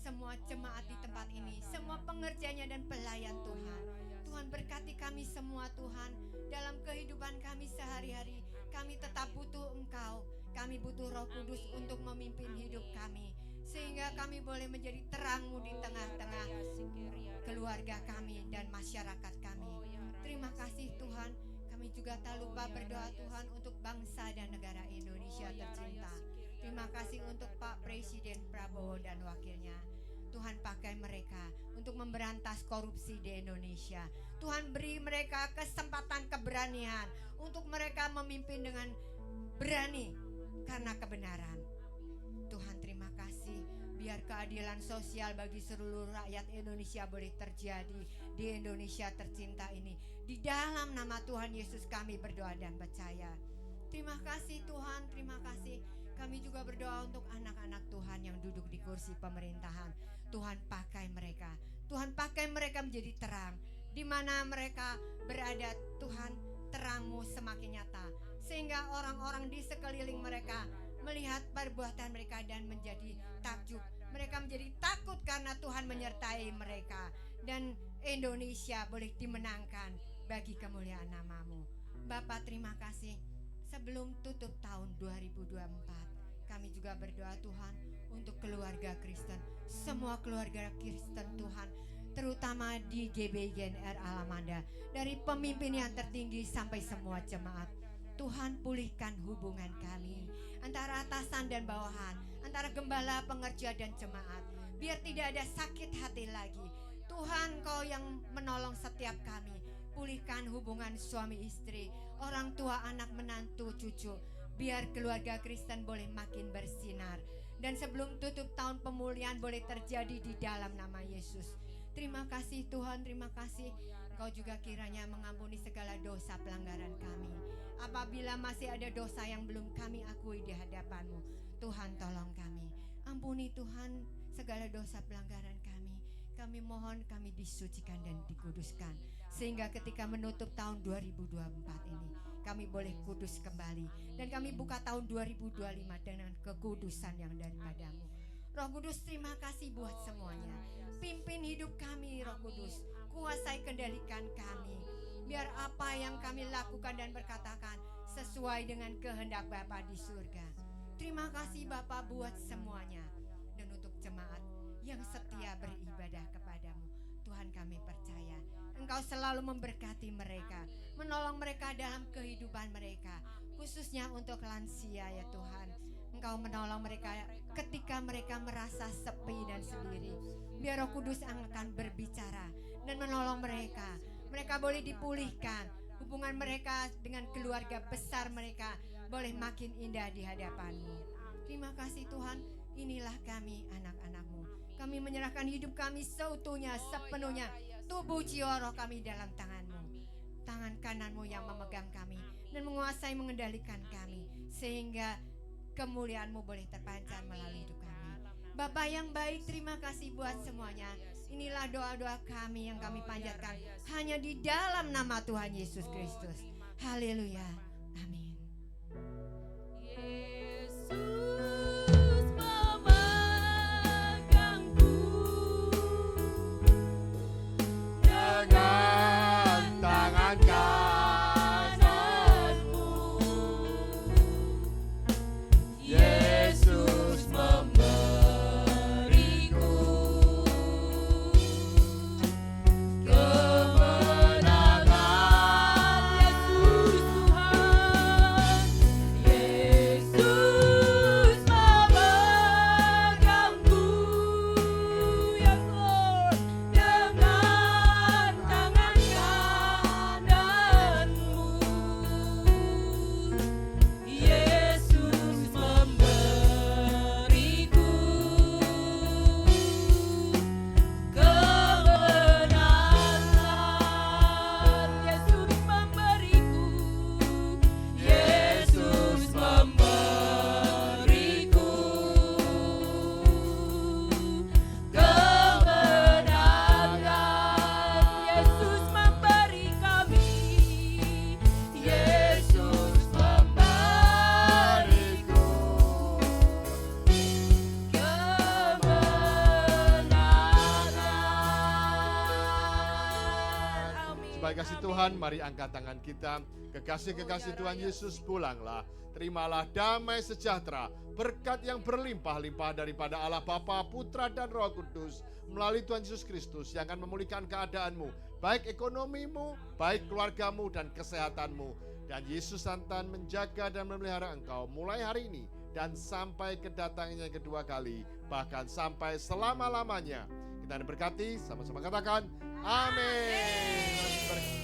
semua jemaat di tempat ini, semua pengerjanya dan pelayan Tuhan. Tuhan, berkati kami semua Tuhan, dalam kehidupan kami sehari-hari. Kami tetap butuh Engkau, kami butuh Roh Kudus untuk memimpin hidup kami, sehingga kami boleh menjadi terang-Mu di tengah-tengah keluarga kami dan masyarakat kami. Terima kasih Tuhan. Kami juga tak lupa berdoa Tuhan untuk bangsa dan negara Indonesia tercinta. Terima kasih untuk Pak Presiden Prabowo dan wakilnya. Tuhan, pakai mereka untuk memberantas korupsi di Indonesia. Tuhan, beri mereka kesempatan keberanian untuk mereka memimpin dengan berani karena kebenaran. Tuhan, terima kasih. Biar keadilan sosial bagi seluruh rakyat Indonesia boleh terjadi di Indonesia tercinta ini. Di dalam nama Tuhan Yesus kami berdoa dan percaya. Terima kasih Tuhan, terima kasih. Kami juga berdoa untuk anak-anak Tuhan yang duduk di kursi pemerintahan. Tuhan, pakai mereka. Tuhan, pakai mereka menjadi terang. Di mana mereka berada, Tuhan, terang-Mu semakin nyata, sehingga orang-orang di sekeliling mereka melihat perbuatan mereka dan menjadi takjub. Mereka menjadi takut karena Tuhan menyertai mereka, dan Indonesia boleh dimenangkan bagi kemuliaan nama-Mu. Bapa, terima kasih. Sebelum tutup tahun 2024, kami juga berdoa Tuhan untuk keluarga Kristen, semua keluarga Kristen Tuhan, terutama di GBI-GNR Alamanda, dari pemimpin yang tertinggi sampai semua jemaat. Tuhan, pulihkan hubungan kami antara atasan dan bawahan, antara gembala, pengerja dan jemaat. Biar tidak ada sakit hati lagi. Tuhan, Kau yang menolong setiap kami. Pulihkan hubungan suami istri, orang tua, anak, menantu, cucu. Biar keluarga Kristen boleh makin bersinar. Dan sebelum tutup tahun pemulihan boleh terjadi di dalam nama Yesus. Terima kasih Tuhan, terima kasih. Kau juga kiranya mengampuni segala dosa pelanggaran kami. Apabila masih ada dosa yang belum kami akui di hadapan-Mu, Tuhan tolong kami. Ampuni Tuhan segala dosa pelanggaran kami. Kami mohon kami disucikan dan dikuduskan. Sehingga ketika menutup tahun 2024 ini, kami boleh kudus kembali. Dan kami buka tahun 2025 dengan kekudusan yang daripadamu. Roh Kudus, terima kasih buat semuanya. Pimpin hidup kami, Roh Kudus. Kuasai, kendalikan kami. Biar apa yang kami lakukan dan berkatakan sesuai dengan kehendak Bapa di surga. Terima kasih Bapa buat semuanya. Dan untuk jemaat yang setia beribadah kepadamu, Tuhan, kami percaya Engkau selalu memberkati mereka, menolong mereka dalam kehidupan mereka, khususnya untuk lansia ya Tuhan. Engkau menolong mereka ketika mereka merasa sepi dan sendiri. Biar Roh Kudus akan berbicara dan menolong mereka. Mereka boleh dipulihkan, hubungan mereka dengan keluarga besar mereka boleh makin indah di hadapan-Mu. Terima kasih Tuhan, inilah kami anak-anak-Mu. Kami menyerahkan hidup kami seutuhnya, sepenuhnya, tubuh jiwa roh kami dalam tangan-Mu. Tangan kanan-Mu yang memegang kami dan menguasai, mengendalikan kami, sehingga kemuliaan-Mu boleh terpancar melalui hidup kami. Bapa yang baik, terima kasih buat semuanya. Inilah doa-doa kami yang kami panjatkan hanya di dalam nama Tuhan Yesus Kristus. Haleluya. Amin. Yesus memegangku dengan tangan kananmu. Yesus memberiku kemenangan. Yesus Tuhan, Yesus memegangku, ya Lord, dengan tangan kananmu. Yesus memberiku kemenangan. Yesus memberiku, Yesus memberiku kemenangan. Yesus memberi kami, Yesus memberiku kemenangan. Amin. Sebagai kasih Tuhan, mari angkat tangan kita. Kekasih-kekasih Tuhan Yesus, pulanglah. Terimalah damai sejahtera, berkat yang berlimpah-limpah daripada Allah Bapa, Putra, dan Roh Kudus melalui Tuhan Yesus Kristus yang akan memulihkan keadaanmu, baik ekonomimu, baik keluargamu, dan kesehatanmu. Dan Yesus akan menjaga dan memelihara engkau mulai hari ini dan sampai kedatangannya yang kedua kali, bahkan sampai selama-lamanya. Kita diberkati, sama-sama katakan amin.